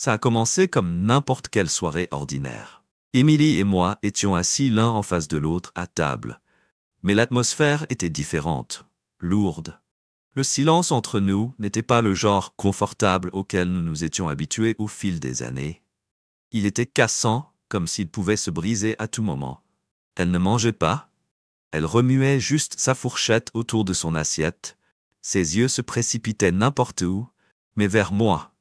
Ça a commencé comme n'importe quelle soirée ordinaire. Émilie et moi étions assis l'un en face de l'autre à table. Mais l'atmosphère était différente, lourde. Le silence entre nous n'était pas le genre confortable auquel nous nous étions habitués au fil des années. Il était cassant, comme s'il pouvait se briser à tout moment. Elle ne mangeait pas. Elle remuait juste sa fourchette autour de son assiette. Ses yeux se précipitaient n'importe où, mais vers moi.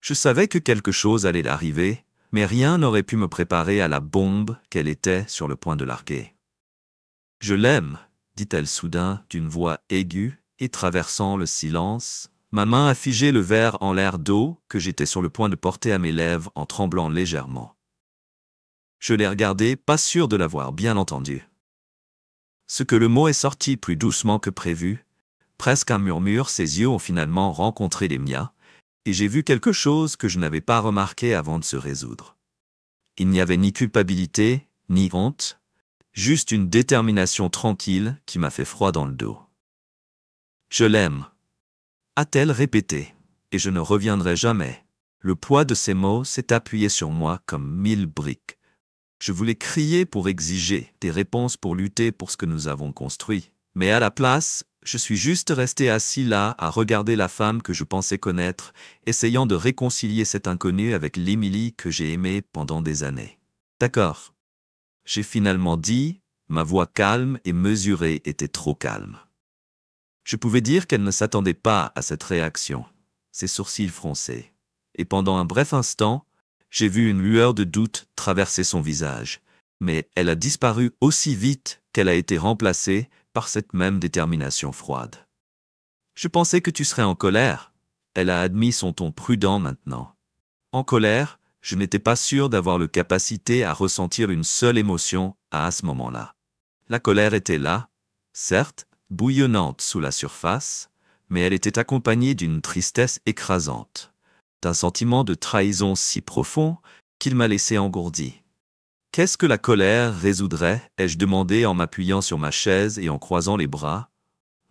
Je savais que quelque chose allait arriver, mais rien n'aurait pu me préparer à la bombe qu'elle était sur le point de larguer. « Je l'aime », dit-elle soudain d'une voix aiguë et traversant le silence. Ma main a figé le verre en l'air d'eau que j'étais sur le point de porter à mes lèvres en tremblant légèrement. Je l'ai regardé, pas sûr de l'avoir bien entendu. Ce que le mot est sorti plus doucement que prévu, presque un murmure, ses yeux ont finalement rencontré les miens, et j'ai vu quelque chose que je n'avais pas remarqué avant de se résoudre. Il n'y avait ni culpabilité, ni honte, juste une détermination tranquille qui m'a fait froid dans le dos. « Je l'aime », a-t-elle répété, et je ne reviendrai jamais. Le poids de ces mots s'est appuyé sur moi comme 1000 briques. Je voulais crier pour exiger des réponses pour lutter pour ce que nous avons construit, mais à la place, je suis juste resté assis là à regarder la femme que je pensais connaître, essayant de réconcilier cet inconnu avec l'Émilie que j'ai aimée pendant des années. « D'accord. » J'ai finalement dit, ma voix calme et mesurée était trop calme. Je pouvais dire qu'elle ne s'attendait pas à cette réaction, ses sourcils froncés. Et pendant un bref instant, j'ai vu une lueur de doute traverser son visage, mais elle a disparu aussi vite qu'elle a été remplacée par cette même détermination froide. « Je pensais que tu serais en colère. » Elle a admis son ton prudent maintenant. En colère, je n'étais pas sûr d'avoir la capacité à ressentir une seule émotion à ce moment-là. La colère était là, certes, bouillonnante sous la surface, mais elle était accompagnée d'une tristesse écrasante, d'un sentiment de trahison si profond qu'il m'a laissé engourdi. « Qu'est-ce que la colère résoudrait ?» ai-je demandé en m'appuyant sur ma chaise et en croisant les bras.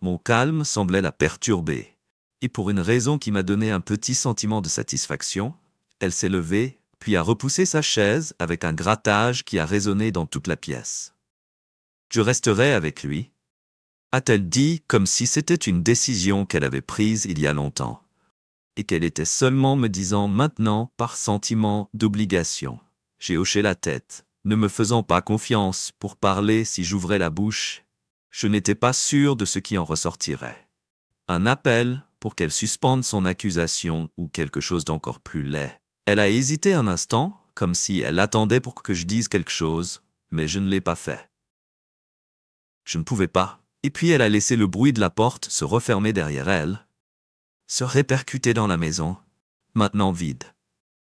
Mon calme semblait la perturber, et pour une raison qui m'a donné un petit sentiment de satisfaction, elle s'est levée, puis a repoussé sa chaise avec un grattage qui a résonné dans toute la pièce. « Je resterai avec lui », a-t-elle dit comme si c'était une décision qu'elle avait prise il y a longtemps, et qu'elle était seulement me disant maintenant par sentiment d'obligation. J'ai hoché la tête, ne me faisant pas confiance pour parler si j'ouvrais la bouche. Je n'étais pas sûr de ce qui en ressortirait. Un appel pour qu'elle suspende son accusation ou quelque chose d'encore plus laid. Elle a hésité un instant, comme si elle attendait pour que je dise quelque chose, mais je ne l'ai pas fait. Je ne pouvais pas. Et puis elle a laissé le bruit de la porte se refermer derrière elle, se répercuter dans la maison, maintenant vide.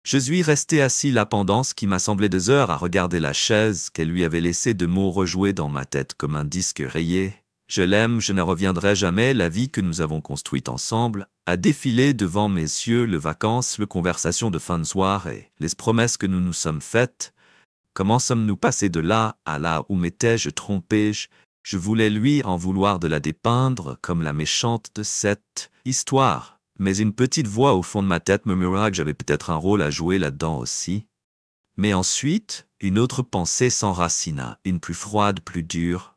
Je suis resté assis là pendant ce qui m'a semblé 2 heures à regarder la chaise qu'elle lui avait laissée, de mots rejoués dans ma tête comme un disque rayé. Je l'aime, je ne reviendrai jamais, la vie que nous avons construite ensemble a défilé devant mes yeux, les vacances, les conversations de fin de soirée, les promesses que nous nous sommes faites. Comment sommes-nous passés de là à là? Où m'étais-je trompé? Je voulais lui en vouloir de la dépeindre comme la méchante de cette histoire, mais une petite voix au fond de ma tête me murmura que j'avais peut-être un rôle à jouer là-dedans aussi. Mais ensuite, une autre pensée s'enracina, une plus froide, plus dure.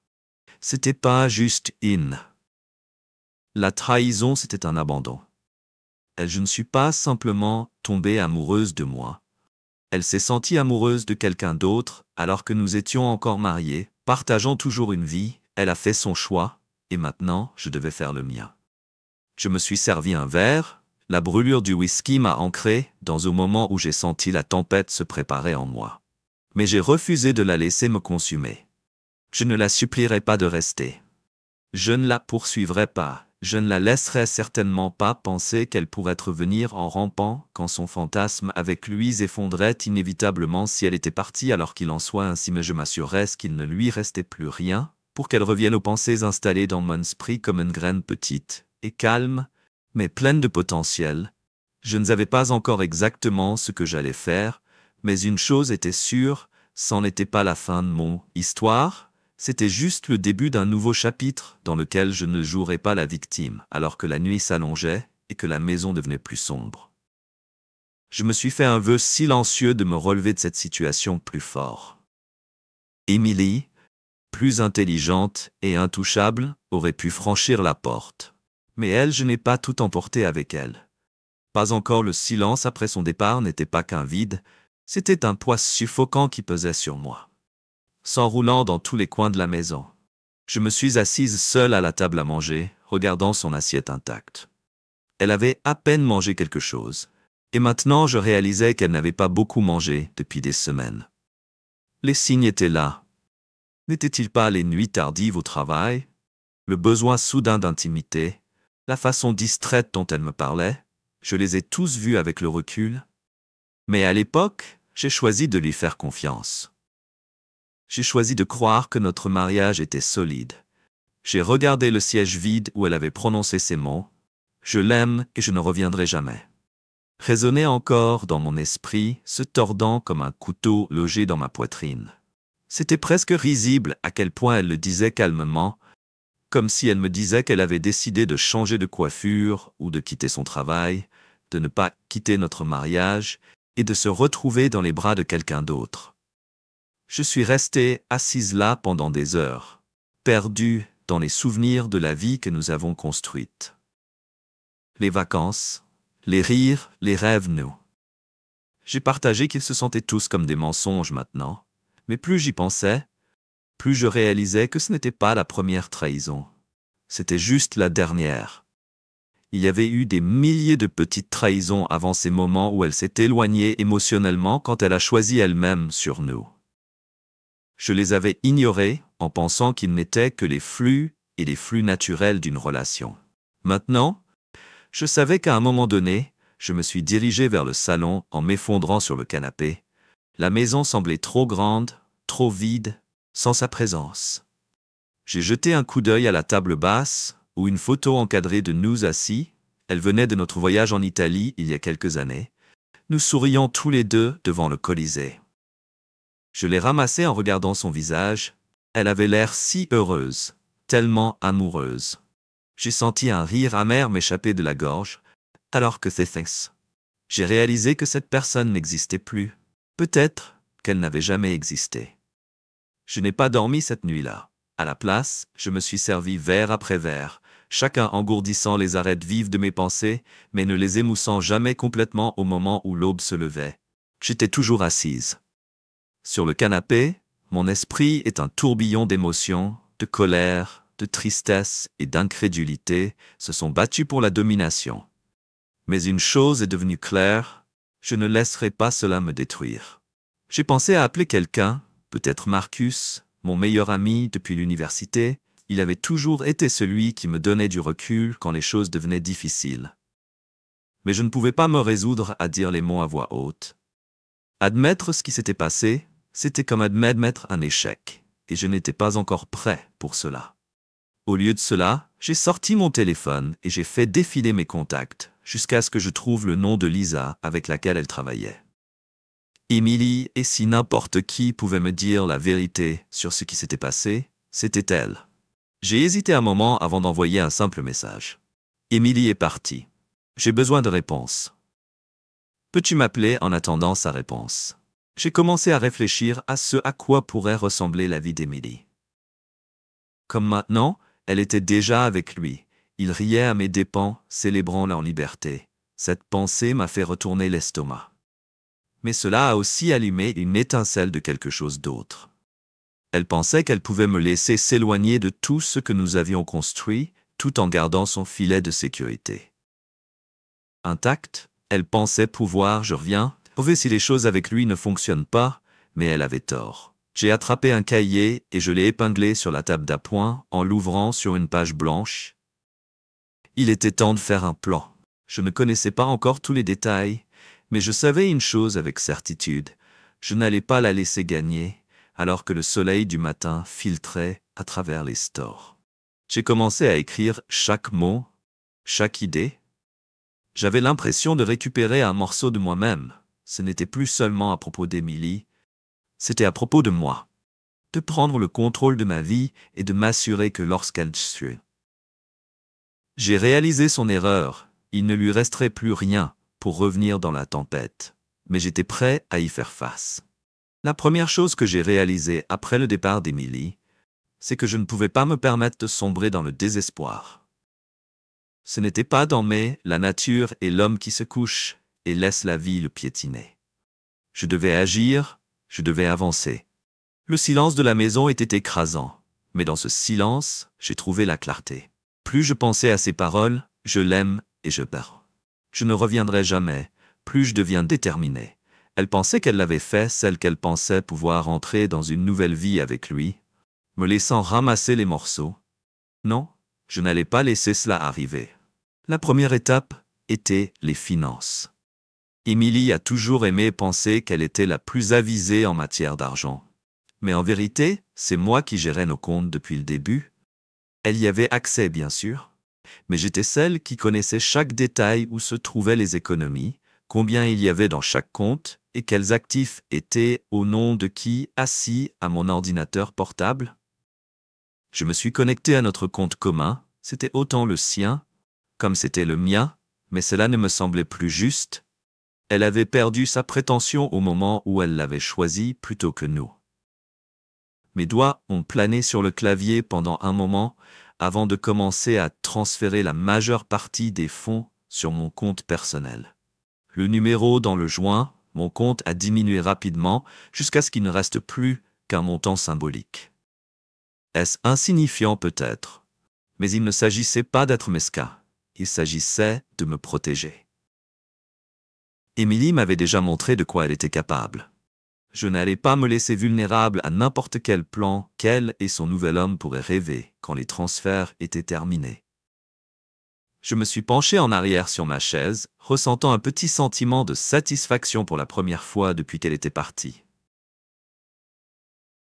C'était pas juste la trahison, c'était un abandon. Je ne suis pas simplement tombée amoureuse de moi. Elle s'est sentie amoureuse de quelqu'un d'autre alors que nous étions encore mariés, partageant toujours une vie. Elle a fait son choix, et maintenant je devais faire le mien. Je me suis servi un verre, la brûlure du whisky m'a ancré dans un moment où j'ai senti la tempête se préparer en moi. Mais j'ai refusé de la laisser me consumer. Je ne la supplierai pas de rester. Je ne la poursuivrai pas. Je ne la laisserai certainement pas penser qu'elle pourrait revenir en rampant quand son fantasme avec lui s'effondrait inévitablement si elle était partie, alors qu'il en soit ainsi, mais je m'assurerai qu'il ne lui restait plus rien pour qu'elle revienne aux pensées installées dans mon esprit comme une graine petite et calme, mais pleine de potentiel. Je ne savais pas encore exactement ce que j'allais faire, mais une chose était sûre, c'en n'était pas la fin de mon histoire. C'était juste le début d'un nouveau chapitre dans lequel je ne jouerais pas la victime, alors que la nuit s'allongeait et que la maison devenait plus sombre. Je me suis fait un vœu silencieux de me relever de cette situation plus fort. Émilie, plus intelligente et intouchable, aurait pu franchir la porte. Mais elle, je n'ai pas tout emporté avec elle. Pas encore le silence après son départ n'était pas qu'un vide, c'était un poids suffocant qui pesait sur moi. S'enroulant dans tous les coins de la maison. Je me suis assise seule à la table à manger, regardant son assiette intacte. Elle avait à peine mangé quelque chose, et maintenant je réalisais qu'elle n'avait pas beaucoup mangé depuis des semaines. Les signes étaient là. N'étaient-ils pas les nuits tardives au travail, le besoin soudain d'intimité, la façon distraite dont elle me parlait? Je les ai tous vus avec le recul. Mais à l'époque, j'ai choisi de lui faire confiance. J'ai choisi de croire que notre mariage était solide. J'ai regardé le siège vide où elle avait prononcé ces mots. Je l'aime et je ne reviendrai jamais. Résonnait encore dans mon esprit, se tordant comme un couteau logé dans ma poitrine. C'était presque risible à quel point elle le disait calmement, comme si elle me disait qu'elle avait décidé de changer de coiffure ou de quitter son travail, de ne pas quitter notre mariage et de se retrouver dans les bras de quelqu'un d'autre. Je suis restée assise là pendant des heures, perdue dans les souvenirs de la vie que nous avons construite. Les vacances, les rires, les rêves, nous. J'ai partagé qu'ils se sentaient tous comme des mensonges maintenant, mais plus j'y pensais, plus je réalisais que ce n'était pas la première trahison. C'était juste la dernière. Il y avait eu des milliers de petites trahisons avant ces moments où elle s'est éloignée émotionnellement quand elle a choisi elle-même sur nous. Je les avais ignorés en pensant qu'ils n'étaient que les flux et les flux naturels d'une relation. Maintenant, je savais qu'à un moment donné, je me suis dirigé vers le salon en m'effondrant sur le canapé. La maison semblait trop grande, trop vide, sans sa présence. J'ai jeté un coup d'œil à la table basse, où une photo encadrée de nous assis, elle venait de notre voyage en Italie il y a quelques années. Nous sourions tous les deux devant le Colisée. Je l'ai ramassée en regardant son visage. Elle avait l'air si heureuse, tellement amoureuse. J'ai senti un rire amer m'échapper de la gorge, alors que c'est. J'ai réalisé que cette personne n'existait plus. Peut-être qu'elle n'avait jamais existé. Je n'ai pas dormi cette nuit-là. À la place, je me suis servi verre après verre, chacun engourdissant les arêtes vives de mes pensées, mais ne les émoussant jamais complètement au moment où l'aube se levait. J'étais toujours assise. Sur le canapé, mon esprit est un tourbillon d'émotions, de colère, de tristesse et d'incrédulité se sont battus pour la domination. Mais une chose est devenue claire, je ne laisserai pas cela me détruire. J'ai pensé à appeler quelqu'un, peut-être Marcus, mon meilleur ami depuis l'université. Il avait toujours été celui qui me donnait du recul quand les choses devenaient difficiles. Mais je ne pouvais pas me résoudre à dire les mots à voix haute. Admettre ce qui s'était passé, c'était comme admettre un échec, et je n'étais pas encore prêt pour cela. Au lieu de cela, j'ai sorti mon téléphone et j'ai fait défiler mes contacts, jusqu'à ce que je trouve le nom de Lisa avec laquelle elle travaillait. Émilie, et si n'importe qui pouvait me dire la vérité sur ce qui s'était passé, c'était elle. J'ai hésité un moment avant d'envoyer un simple message. Émilie est partie. J'ai besoin de réponse. Peux-tu m'appeler en attendant sa réponse? J'ai commencé à réfléchir à ce à quoi pourrait ressembler la vie d'Émilie. Comme maintenant, elle était déjà avec lui. Il riait à mes dépens, célébrant leur liberté. Cette pensée m'a fait retourner l'estomac. Mais cela a aussi allumé une étincelle de quelque chose d'autre. Elle pensait qu'elle pouvait me laisser s'éloigner de tout ce que nous avions construit, tout en gardant son filet de sécurité. Intacte, elle pensait pouvoir, je reviens, prouver si les choses avec lui ne fonctionnent pas, mais elle avait tort. J'ai attrapé un cahier et je l'ai épinglé sur la table d'appoint en l'ouvrant sur une page blanche. Il était temps de faire un plan. Je ne connaissais pas encore tous les détails, mais je savais une chose avec certitude. Je n'allais pas la laisser gagner, alors que le soleil du matin filtrait à travers les stores. J'ai commencé à écrire chaque mot, chaque idée. J'avais l'impression de récupérer un morceau de moi-même. Ce n'était plus seulement à propos d'Émilie, c'était à propos de moi. De prendre le contrôle de ma vie et de m'assurer que lorsqu'elle suit. J'ai réalisé son erreur, il ne lui resterait plus rien pour revenir dans la tempête, mais j'étais prêt à y faire face. La première chose que j'ai réalisée après le départ d'Émilie, c'est que je ne pouvais pas me permettre de sombrer dans le désespoir. Ce n'était pas dans la nature et l'homme qui se couche et laisse la vie le piétiner. Je devais agir, je devais avancer. Le silence de la maison était écrasant, mais dans ce silence, j'ai trouvé la clarté. Plus je pensais à ces paroles, je l'aime et je perds. Je ne reviendrai jamais, plus je deviens déterminé. Elle pensait qu'elle l'avait fait, celle qu'elle pensait pouvoir entrer dans une nouvelle vie avec lui, me laissant ramasser les morceaux. Non, je n'allais pas laisser cela arriver. La première étape était les finances. Émilie a toujours aimé penser qu'elle était la plus avisée en matière d'argent. Mais en vérité, c'est moi qui gérais nos comptes depuis le début. Elle y avait accès, bien sûr, mais j'étais celle qui connaissait chaque détail où se trouvaient les économies, combien il y avait dans chaque compte et quels actifs étaient au nom de qui assis à mon ordinateur portable. Je me suis connecté à notre compte commun, c'était autant le sien, comme c'était le mien, mais cela ne me semblait plus juste. Elle avait perdu sa prétention au moment où elle l'avait choisi plutôt que nous. Mes doigts ont plané sur le clavier pendant un moment avant de commencer à transférer la majeure partie des fonds sur mon compte personnel. Le numéro dans le joint, mon compte a diminué rapidement jusqu'à ce qu'il ne reste plus qu'un montant symbolique. Est-ce insignifiant peut-être? Mais il ne s'agissait pas d'être mesquin, il s'agissait de me protéger. Émilie m'avait déjà montré de quoi elle était capable. Je n'allais pas me laisser vulnérable à n'importe quel plan qu'elle et son nouvel homme pourraient rêver quand les transferts étaient terminés. Je me suis penché en arrière sur ma chaise, ressentant un petit sentiment de satisfaction pour la première fois depuis qu'elle était partie.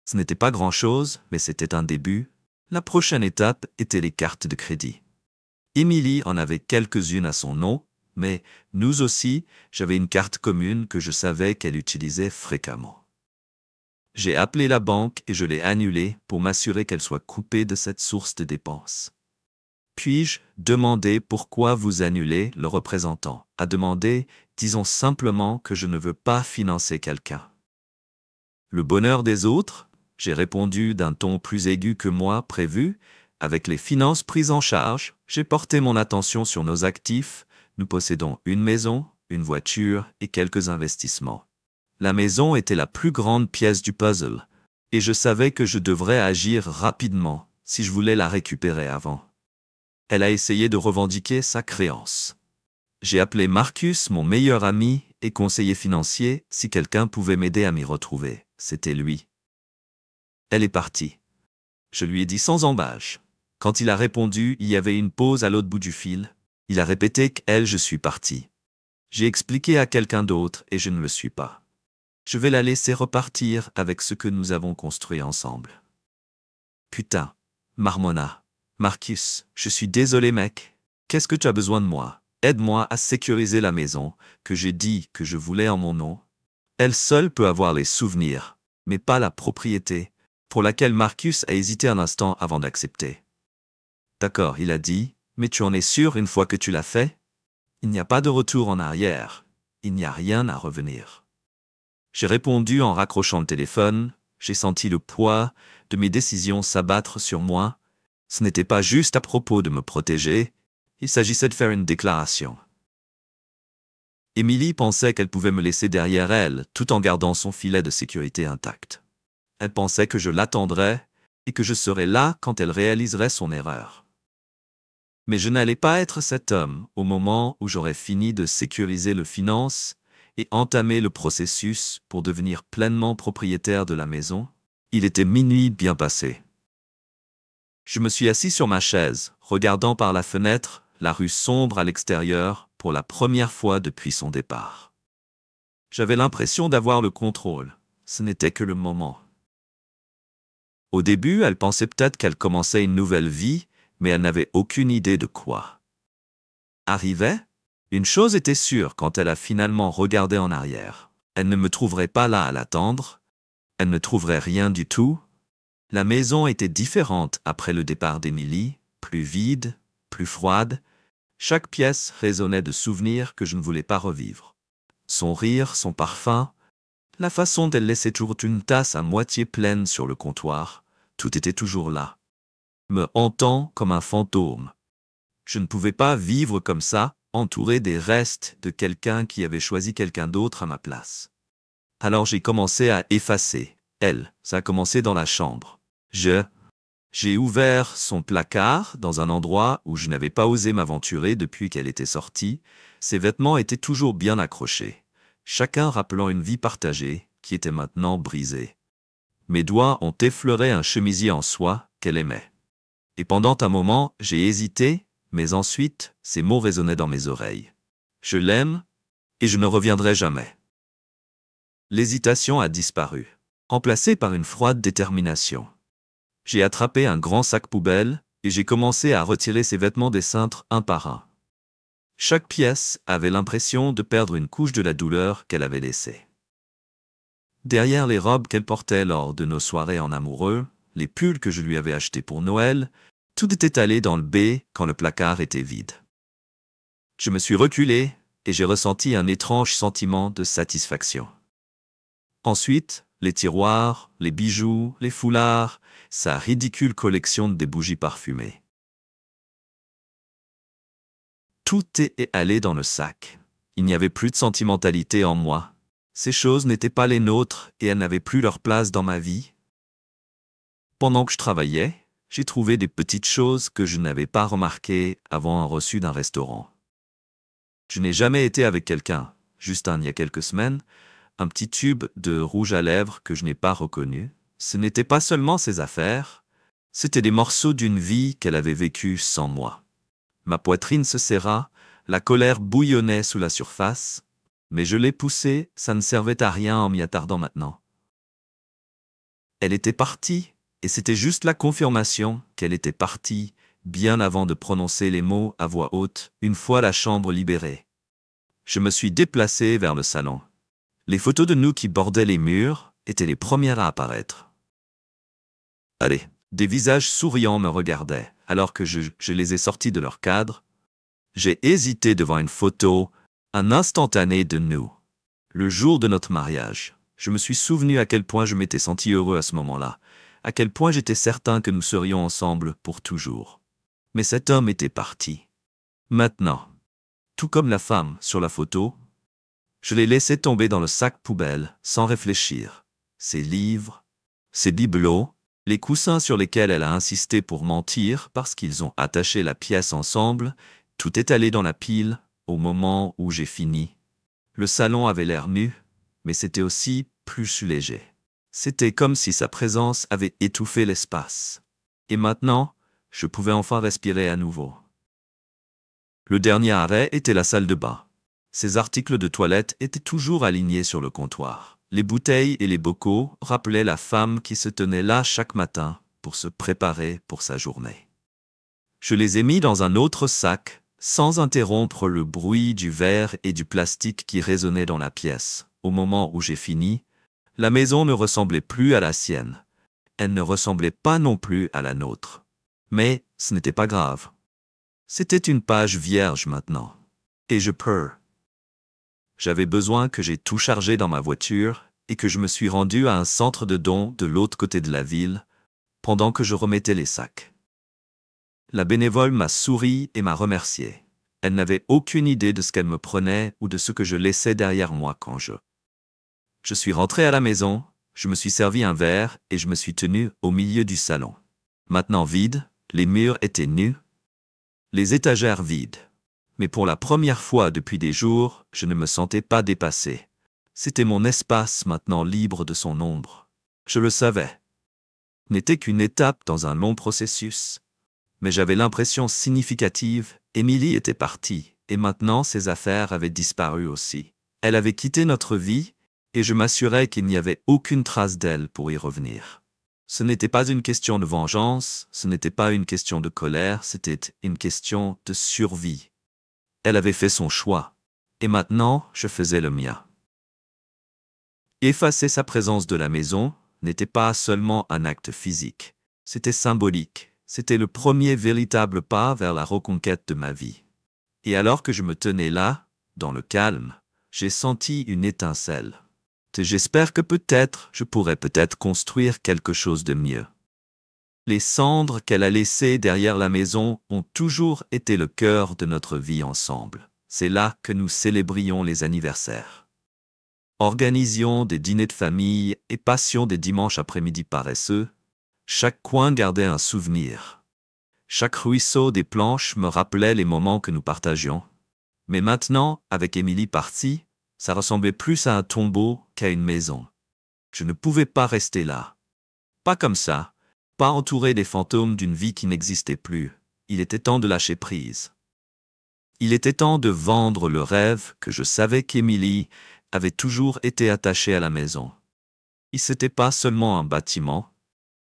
Ce n'était pas grand-chose, mais c'était un début. La prochaine étape était les cartes de crédit. Émilie en avait quelques-unes à son nom, mais nous aussi, j'avais une carte commune que je savais qu'elle utilisait fréquemment. J'ai appelé la banque et je l'ai annulée pour m'assurer qu'elle soit coupée de cette source de dépenses. Puis-je demander pourquoi vous annulez? Le représentant a demandé, disons simplement que je ne veux pas financer quelqu'un. Le bonheur des autres? J'ai répondu d'un ton plus aigu que moi prévu. Avec les finances prises en charge, j'ai porté mon attention sur nos actifs. Nous possédons une maison, une voiture et quelques investissements. La maison était la plus grande pièce du puzzle, et je savais que je devrais agir rapidement si je voulais la récupérer avant. Elle a essayé de revendiquer sa créance. J'ai appelé Marcus, mon meilleur ami et conseiller financier, si quelqu'un pouvait m'aider à m'y retrouver. C'était lui. Elle est partie. Je lui ai dit sans embâche. Quand il a répondu, il y avait une pause à l'autre bout du fil. Il a répété qu'elle, je suis parti. J'ai expliqué à quelqu'un d'autre et je ne le suis pas. Je vais la laisser repartir avec ce que nous avons construit ensemble. Putain, marmonna. Marcus, je suis désolé mec. Qu'est-ce que tu as besoin de moi? Aide-moi à sécuriser la maison, que j'ai dit que je voulais en mon nom. Elle seule peut avoir les souvenirs, mais pas la propriété, pour laquelle Marcus a hésité un instant avant d'accepter. D'accord, il a dit, mais tu en es sûr une fois que tu l'as fait? Il n'y a pas de retour en arrière, il n'y a rien à revenir. J'ai répondu en raccrochant le téléphone, j'ai senti le poids de mes décisions s'abattre sur moi. Ce n'était pas juste à propos de me protéger, il s'agissait de faire une déclaration. Émilie pensait qu'elle pouvait me laisser derrière elle, tout en gardant son filet de sécurité intact. Elle pensait que je l'attendrais et que je serais là quand elle réaliserait son erreur. Mais je n'allais pas être cet homme au moment où j'aurais fini de sécuriser le finance et entamer le processus pour devenir pleinement propriétaire de la maison. Il était minuit bien passé. Je me suis assis sur ma chaise, regardant par la fenêtre la rue sombre à l'extérieur pour la première fois depuis son départ. J'avais l'impression d'avoir le contrôle. Ce n'était que le moment. Au début, elle pensait peut-être qu'elle commençait une nouvelle vie, mais elle n'avait aucune idée de quoi. Arrivait? Une chose était sûre quand elle a finalement regardé en arrière. Elle ne me trouverait pas là à l'attendre. Elle ne trouverait rien du tout. La maison était différente après le départ d'Émilie, plus vide, plus froide. Chaque pièce résonnait de souvenirs que je ne voulais pas revivre. Son rire, son parfum, la façon d'elle laissait toujours une tasse à moitié pleine sur le comptoir, tout était toujours là, me hantant comme un fantôme. Je ne pouvais pas vivre comme ça, entouré des restes de quelqu'un qui avait choisi quelqu'un d'autre à ma place. Alors j'ai commencé à effacer. Ça a commencé dans la chambre. J'ai ouvert son placard dans un endroit où je n'avais pas osé m'aventurer depuis qu'elle était sortie. Ses vêtements étaient toujours bien accrochés, chacun rappelant une vie partagée qui était maintenant brisée. Mes doigts ont effleuré un chemisier en soie qu'elle aimait. Et pendant un moment, j'ai hésité, mais ensuite, ces mots résonnaient dans mes oreilles. Je l'aime, et je ne reviendrai jamais. L'hésitation a disparu, remplacée par une froide détermination. J'ai attrapé un grand sac poubelle, et j'ai commencé à retirer ses vêtements des cintres un par un. Chaque pièce avait l'impression de perdre une couche de la douleur qu'elle avait laissée. Derrière les robes qu'elle portait lors de nos soirées en amoureux, les pulls que je lui avais achetés pour Noël, tout était allé dans le B quand le placard était vide. Je me suis reculé et j'ai ressenti un étrange sentiment de satisfaction. Ensuite, les tiroirs, les bijoux, les foulards, sa ridicule collection de bougies parfumées. Tout est allé dans le sac. Il n'y avait plus de sentimentalité en moi. Ces choses n'étaient pas les nôtres et elles n'avaient plus leur place dans ma vie. Pendant que je travaillais, j'ai trouvé des petites choses que je n'avais pas remarquées avant un reçu d'un restaurant. Je n'ai jamais été avec quelqu'un, juste il y a quelques semaines, un petit tube de rouge à lèvres que je n'ai pas reconnu. Ce n'était pas seulement ses affaires, c'était des morceaux d'une vie qu'elle avait vécue sans moi. Ma poitrine se serra, la colère bouillonnait sous la surface, mais je l'ai poussée, ça ne servait à rien en m'y attardant maintenant. Elle était partie, et c'était juste la confirmation qu'elle était partie, bien avant de prononcer les mots à voix haute, une fois la chambre libérée. Je me suis déplacé vers le salon. Les photos de nous qui bordaient les murs étaient les premières à apparaître. Allez, des visages souriants me regardaient, alors que je les ai sortis de leur cadre. J'ai hésité devant une photo, un instantané de nous. Le jour de notre mariage, je me suis souvenu à quel point je m'étais senti heureux à ce moment-là, à quel point j'étais certain que nous serions ensemble pour toujours. Mais cet homme était parti. Maintenant, tout comme la femme sur la photo, je l'ai laissé tomber dans le sac poubelle sans réfléchir. Ses livres, ses bibelots, les coussins sur lesquels elle a insisté pour mentir parce qu'ils ont attaché la pièce ensemble, tout est allé dans la pile au moment où j'ai fini. Le salon avait l'air nu, mais c'était aussi plus léger. C'était comme si sa présence avait étouffé l'espace. Et maintenant, je pouvais enfin respirer à nouveau. Le dernier arrêt était la salle de bain. Ses articles de toilette étaient toujours alignés sur le comptoir. Les bouteilles et les bocaux rappelaient la femme qui se tenait là chaque matin pour se préparer pour sa journée. Je les ai mis dans un autre sac, sans interrompre le bruit du verre et du plastique qui résonnait dans la pièce. Au moment où j'ai fini, la maison ne ressemblait plus à la sienne. Elle ne ressemblait pas non plus à la nôtre. Mais ce n'était pas grave. C'était une page vierge maintenant. Et je peux. J'avais besoin que j'ai tout chargé dans ma voiture et que je me suis rendu à un centre de dons de l'autre côté de la ville, pendant que je remettais les sacs. La bénévole m'a souri et m'a remercié. Elle n'avait aucune idée de ce qu'elle me prenait ou de ce que je laissais derrière moi quand Je suis rentré à la maison, je me suis servi un verre et je me suis tenu au milieu du salon. Maintenant vide, les murs étaient nus, les étagères vides. Mais pour la première fois depuis des jours, je ne me sentais pas dépassé. C'était mon espace maintenant libre de son ombre. Je le savais. N'était qu'une étape dans un long processus. Mais j'avais l'impression significative, Émilie était partie, et maintenant ses affaires avaient disparu aussi. Elle avait quitté notre vie, et je m'assurais qu'il n'y avait aucune trace d'elle pour y revenir. Ce n'était pas une question de vengeance, ce n'était pas une question de colère, c'était une question de survie. Elle avait fait son choix, et maintenant je faisais le mien. Effacer sa présence de la maison n'était pas seulement un acte physique, c'était symbolique, c'était le premier véritable pas vers la reconquête de ma vie. Et alors que je me tenais là, dans le calme, j'ai senti une étincelle. Et j'espère que peut-être je pourrais construire quelque chose de mieux. Les cendres qu'elle a laissées derrière la maison ont toujours été le cœur de notre vie ensemble. C'est là que nous célébrions les anniversaires. Organisions des dîners de famille et passions des dimanches après-midi paresseux. Chaque coin gardait un souvenir. Chaque ruisseau des planches me rappelait les moments que nous partagions. Mais maintenant, avec Émilie partie, ça ressemblait plus à un tombeau qu'à une maison. Je ne pouvais pas rester là. Pas comme ça, pas entouré des fantômes d'une vie qui n'existait plus. Il était temps de lâcher prise. Il était temps de vendre le rêve que je savais qu'Émilie avait toujours été attachée à la maison. Et c'était pas seulement un bâtiment,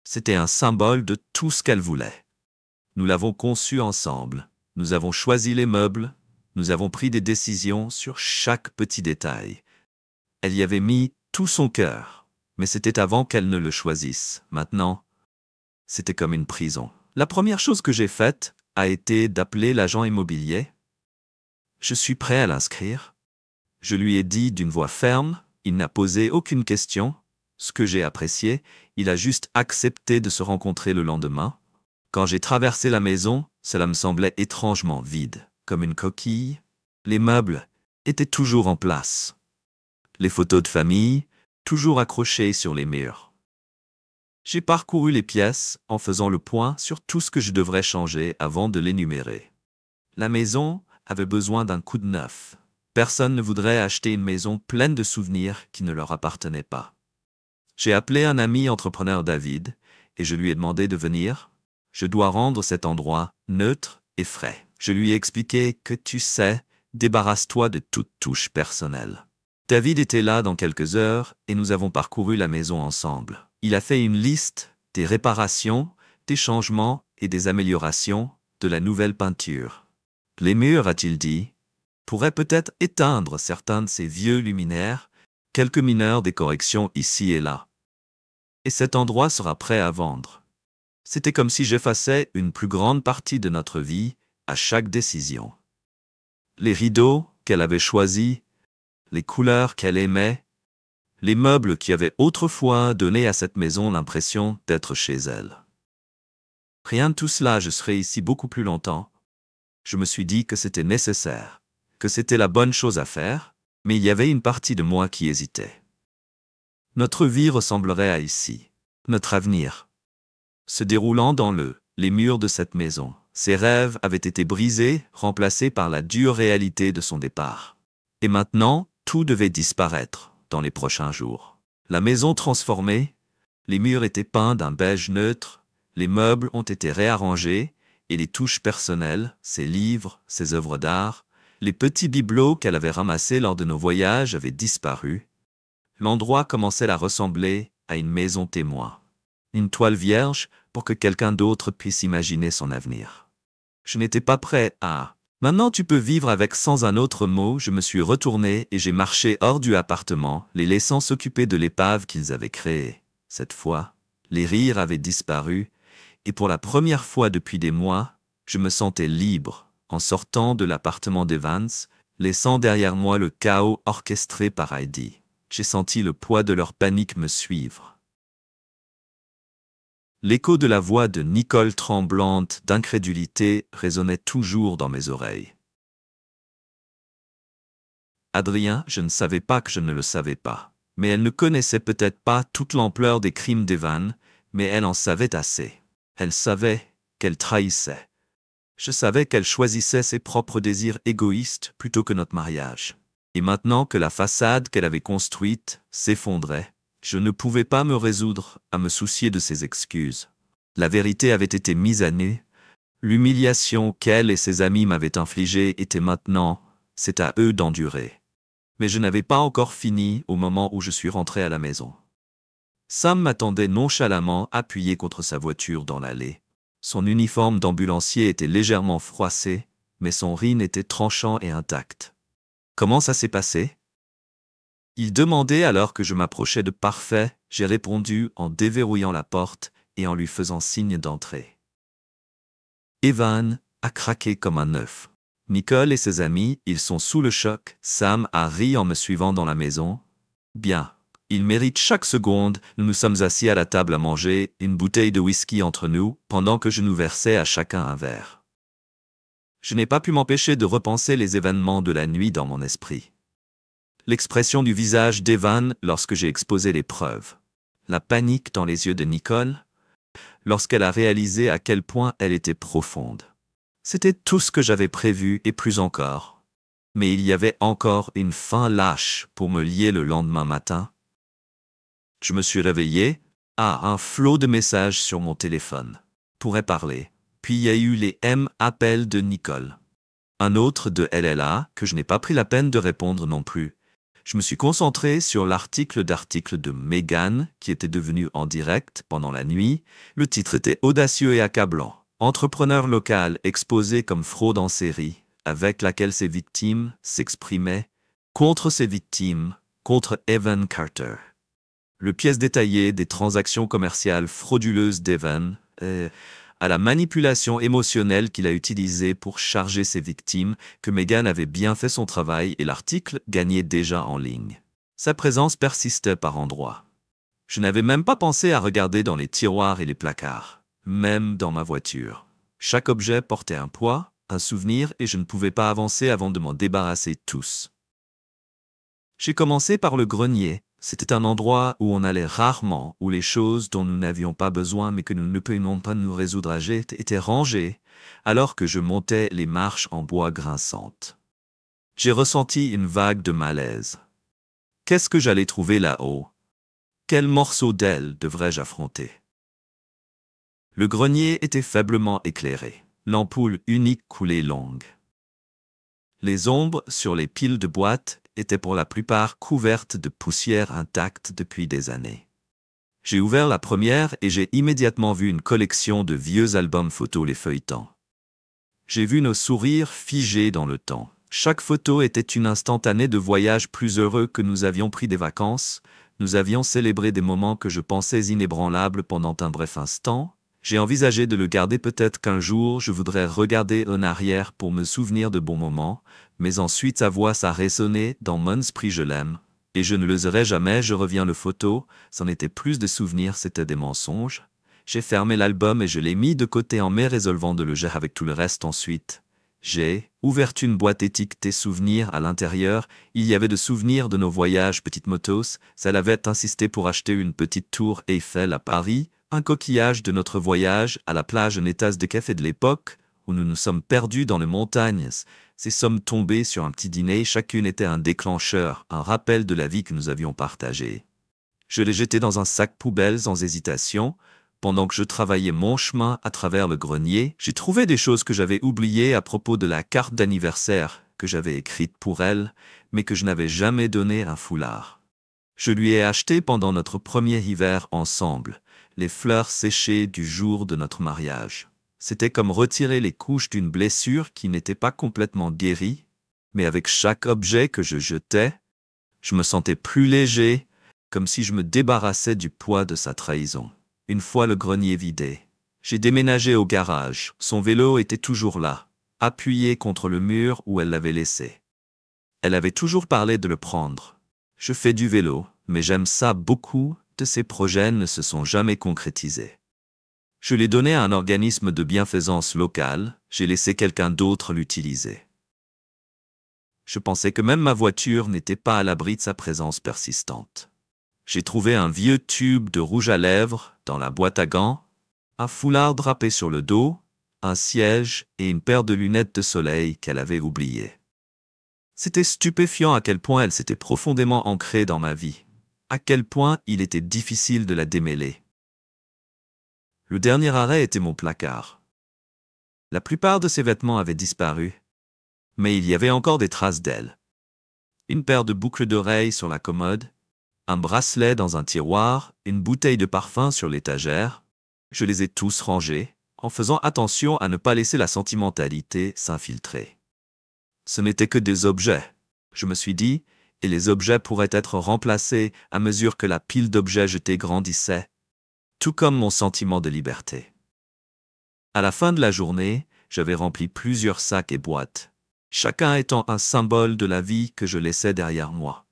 c'était un symbole de tout ce qu'elle voulait. Nous l'avons conçu ensemble, nous avons choisi les meubles, nous avons pris des décisions sur chaque petit détail. Elle y avait mis tout son cœur, mais c'était avant qu'elle ne le choisisse. Maintenant, c'était comme une prison. La première chose que j'ai faite a été d'appeler l'agent immobilier. Je suis prêt à l'inscrire. Je lui ai dit d'une voix ferme, il n'a posé aucune question. Ce que j'ai apprécié, il a juste accepté de se rencontrer le lendemain. Quand j'ai traversé la maison, cela me semblait étrangement vide, comme une coquille. Les meubles étaient toujours en place. Les photos de famille, toujours accrochées sur les murs. J'ai parcouru les pièces en faisant le point sur tout ce que je devrais changer avant de l'énumérer. La maison avait besoin d'un coup de neuf. Personne ne voudrait acheter une maison pleine de souvenirs qui ne leur appartenaient pas. J'ai appelé un ami entrepreneur David et je lui ai demandé de venir. Je dois rendre cet endroit neutre et frais. Je lui ai expliqué que tu sais, débarrasse-toi de toute touche personnelle. David était là dans quelques heures et nous avons parcouru la maison ensemble. Il a fait une liste des réparations, des changements et des améliorations de la nouvelle peinture. Les murs, a-t-il dit, pourraient peut-être éteindre certains de ces vieux luminaires, quelques mineurs des corrections ici et là. Et cet endroit sera prêt à vendre. C'était comme si j'effaçais une plus grande partie de notre vie à chaque décision. Les rideaux qu'elle avait choisis, les couleurs qu'elle aimait, les meubles qui avaient autrefois donné à cette maison l'impression d'être chez elle. Rien de tout cela, je serais ici beaucoup plus longtemps. Je me suis dit que c'était nécessaire, que c'était la bonne chose à faire, mais il y avait une partie de moi qui hésitait. Notre vie ressemblerait à ici, notre avenir, se déroulant dans les murs de cette maison. Ses rêves avaient été brisés, remplacés par la dure réalité de son départ. Et maintenant, tout devait disparaître dans les prochains jours. La maison transformée, les murs étaient peints d'un beige neutre, les meubles ont été réarrangés, et les touches personnelles, ses livres, ses œuvres d'art, les petits bibelots qu'elle avait ramassés lors de nos voyages avaient disparu. L'endroit commençait à ressembler à une maison témoin. Une toile vierge pour que quelqu'un d'autre puisse imaginer son avenir. Je n'étais pas prêt à... Maintenant tu peux vivre avec sans un autre mot. Je me suis retourné et j'ai marché hors du appartement, les laissant s'occuper de l'épave qu'ils avaient créée. Cette fois, les rires avaient disparu, et pour la première fois depuis des mois, je me sentais libre, en sortant de l'appartement d'Evans, laissant derrière moi le chaos orchestré par Heidi. J'ai senti le poids de leur panique me suivre. L'écho de la voix de Nicole tremblante d'incrédulité résonnait toujours dans mes oreilles. Adrien, je ne savais pas que je ne le savais pas. Mais elle ne connaissait peut-être pas toute l'ampleur des crimes d'Evan, mais elle en savait assez. Elle savait qu'elle trahissait. Je savais qu'elle choisissait ses propres désirs égoïstes plutôt que notre mariage. Et maintenant que la façade qu'elle avait construite s'effondrait, je ne pouvais pas me résoudre à me soucier de ses excuses. La vérité avait été mise à nu. L'humiliation qu'elle et ses amis m'avaient infligée était maintenant, c'est à eux d'endurer. Mais je n'avais pas encore fini au moment où je suis rentré à la maison. Sam m'attendait nonchalamment appuyé contre sa voiture dans l'allée. Son uniforme d'ambulancier était légèrement froissé, mais son rhin était tranchant et intact. Comment ça s'est passé? Il demandait alors que je m'approchais de Parfait. J'ai répondu en déverrouillant la porte et en lui faisant signe d'entrer. Evan a craqué comme un œuf. Nicole et ses amis, ils sont sous le choc. Sam a ri en me suivant dans la maison. Bien. Il mérite chaque seconde. Nous nous sommes assis à la table à manger, une bouteille de whisky entre nous, pendant que je nous versais à chacun un verre. Je n'ai pas pu m'empêcher de repenser les événements de la nuit dans mon esprit. L'expression du visage d'Evan lorsque j'ai exposé les preuves. La panique dans les yeux de Nicole, lorsqu'elle a réalisé à quel point elle était profonde. C'était tout ce que j'avais prévu et plus encore. Mais il y avait encore une fin lâche pour me lier le lendemain matin. Je me suis réveillé à un flot de messages sur mon téléphone. Pourrait parler. Puis il y a eu les appels de Nicole. Un autre de LLA que je n'ai pas pris la peine de répondre non plus. Je me suis concentré sur l'article de Megan qui était devenu en direct pendant la nuit. Le titre était audacieux et accablant. Entrepreneur local exposé comme fraude en série, avec laquelle ses victimes s'exprimaient contre ses victimes, contre Evan Carter. Le pièce détaillé des transactions commerciales frauduleuses d'Evan, à la manipulation émotionnelle qu'il a utilisée pour charger ses victimes, que Megan avait bien fait son travail et l'article gagnait déjà en ligne. Sa présence persistait par endroits. Je n'avais même pas pensé à regarder dans les tiroirs et les placards, même dans ma voiture. Chaque objet portait un poids, un souvenir et je ne pouvais pas avancer avant de m'en débarrasser tous. J'ai commencé par le grenier. C'était un endroit où on allait rarement, où les choses dont nous n'avions pas besoin mais que nous ne pouvions pas nous résoudre à jeter étaient rangées, alors que je montais les marches en bois grinçantes. J'ai ressenti une vague de malaise. Qu'est-ce que j'allais trouver là-haut? Quel morceau d'aile devrais-je affronter? Le grenier était faiblement éclairé. L'ampoule unique coulait longue. Les ombres sur les piles de boîtes étaient pour la plupart couvertes de poussière intacte depuis des années. J'ai ouvert la première et j'ai immédiatement vu une collection de vieux albums photos les feuilletants. J'ai vu nos sourires figés dans le temps. Chaque photo était une instantanée de voyage plus heureux que nous avions pris des vacances. Nous avions célébré des moments que je pensais inébranlables pendant un bref instant. J'ai envisagé de le garder, peut-être qu'un jour je voudrais regarder en arrière pour me souvenir de bons moments, mais ensuite sa voix ça résonnait dans mon esprit, je l'aime. Et je ne l'oserai jamais, je reviens le photo, c'en était plus de souvenirs, c'était des mensonges. J'ai fermé l'album et je l'ai mis de côté en me résolvant de le gérer avec tout le reste ensuite. J'ai ouvert une boîte étiquetée souvenirs à l'intérieur, il y avait de souvenirs de nos voyages petites motos, ça l'avait insisté pour acheter une petite tour Eiffel à Paris, un coquillage de notre voyage à la plage, une tasse de café de l'époque, où nous nous sommes perdus dans les montagnes. Ces sommes tombées sur un petit dîner, chacune était un déclencheur, un rappel de la vie que nous avions partagée. Je les jetai dans un sac poubelle sans hésitation. Pendant que je travaillais mon chemin à travers le grenier, j'ai trouvé des choses que j'avais oubliées à propos de la carte d'anniversaire que j'avais écrite pour elle, mais que je n'avais jamais donné un foulard. Je lui ai acheté pendant notre premier hiver ensemble, les fleurs séchées du jour de notre mariage. C'était comme retirer les couches d'une blessure qui n'était pas complètement guérie, mais avec chaque objet que je jetais, je me sentais plus léger, comme si je me débarrassais du poids de sa trahison. Une fois le grenier vidé, j'ai déménagé au garage. Son vélo était toujours là, appuyé contre le mur où elle l'avait laissé. Elle avait toujours parlé de le prendre. Je fais du vélo, mais j'aime ça beaucoup. De ces projets ne se sont jamais concrétisés. Je l'ai donné à un organisme de bienfaisance locale, j'ai laissé quelqu'un d'autre l'utiliser. Je pensais que même ma voiture n'était pas à l'abri de sa présence persistante. J'ai trouvé un vieux tube de rouge à lèvres dans la boîte à gants, un foulard drapé sur le dos, un siège et une paire de lunettes de soleil qu'elle avait oubliées. C'était stupéfiant à quel point elle s'était profondément ancrée dans ma vie, à quel point il était difficile de la démêler. Le dernier arrêt était mon placard. La plupart de ses vêtements avaient disparu, mais il y avait encore des traces d'elle. Une paire de boucles d'oreilles sur la commode, un bracelet dans un tiroir, une bouteille de parfum sur l'étagère. Je les ai tous rangés, en faisant attention à ne pas laisser la sentimentalité s'infiltrer. Ce n'étaient que des objets, je me suis dit, et les objets pourraient être remplacés à mesure que la pile d'objets jetés grandissait, tout comme mon sentiment de liberté. À la fin de la journée, j'avais rempli plusieurs sacs et boîtes. chacun étant un symbole de la vie que je laissais derrière moi.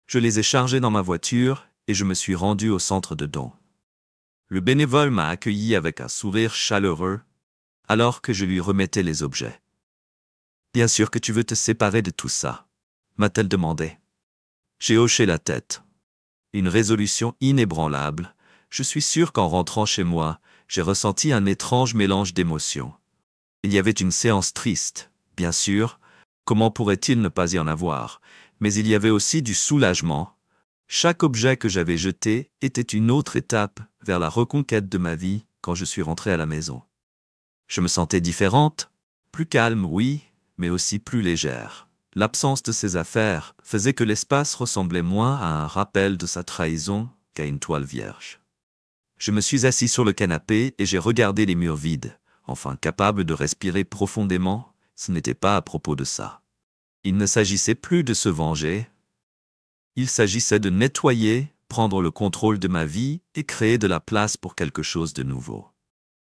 Je les ai chargés dans ma voiture et je me suis rendu au centre de don. Le bénévole m'a accueilli avec un sourire chaleureux, alors que je lui remettais les objets. « Bien sûr que tu veux te séparer de tout ça », m'a-t-elle demandé. J'ai hoché la tête. Une résolution inébranlable. Je suis sûr qu'en rentrant chez moi, j'ai ressenti un étrange mélange d'émotions. Il y avait une séance triste, bien sûr, comment pourrait-il ne pas y en avoir, mais il y avait aussi du soulagement. Chaque objet que j'avais jeté était une autre étape vers la reconquête de ma vie quand je suis rentré à la maison. Je me sentais différente, plus calme, oui, mais aussi plus légère. L'absence de ses affaires faisait que l'espace ressemblait moins à un rappel de sa trahison qu'à une toile vierge. Je me suis assis sur le canapé et j'ai regardé les murs vides, enfin capable de respirer profondément. Ce n'était pas à propos de ça. Il ne s'agissait plus de se venger. Il s'agissait de nettoyer, prendre le contrôle de ma vie et créer de la place pour quelque chose de nouveau.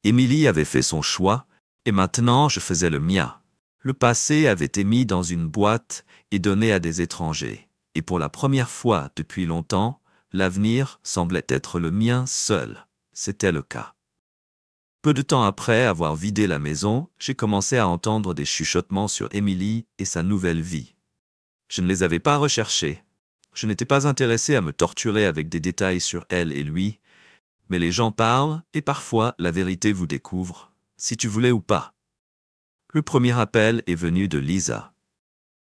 Émilie avait fait son choix, et maintenant je faisais le mien. Le passé avait été mis dans une boîte et donné à des étrangers, et pour la première fois depuis longtemps, l'avenir semblait être le mien seul. C'était le cas. Peu de temps après avoir vidé la maison, j'ai commencé à entendre des chuchotements sur Émilie et sa nouvelle vie. Je ne les avais pas recherchés. Je n'étais pas intéressé à me torturer avec des détails sur elle et lui, mais les gens parlent et parfois la vérité vous découvre, si tu voulais ou pas. Le premier appel est venu de Lisa,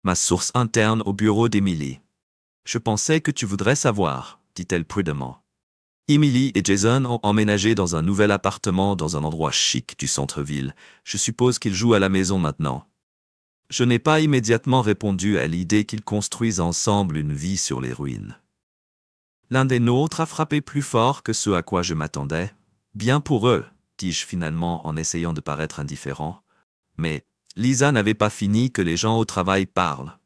ma source interne au bureau d'Émilie. « Je pensais que tu voudrais savoir, » dit-elle prudemment. Émilie et Jason ont emménagé dans un nouvel appartement dans un endroit chic du centre-ville. Je suppose qu'ils jouent à la maison maintenant. Je n'ai pas immédiatement répondu à l'idée qu'ils construisent ensemble une vie sur les ruines. L'un des nôtres a frappé plus fort que ce à quoi je m'attendais. Bien pour eux, dis-je finalement en essayant de paraître indifférent. Mais Lisa n'avait pas fini que les gens au travail parlent.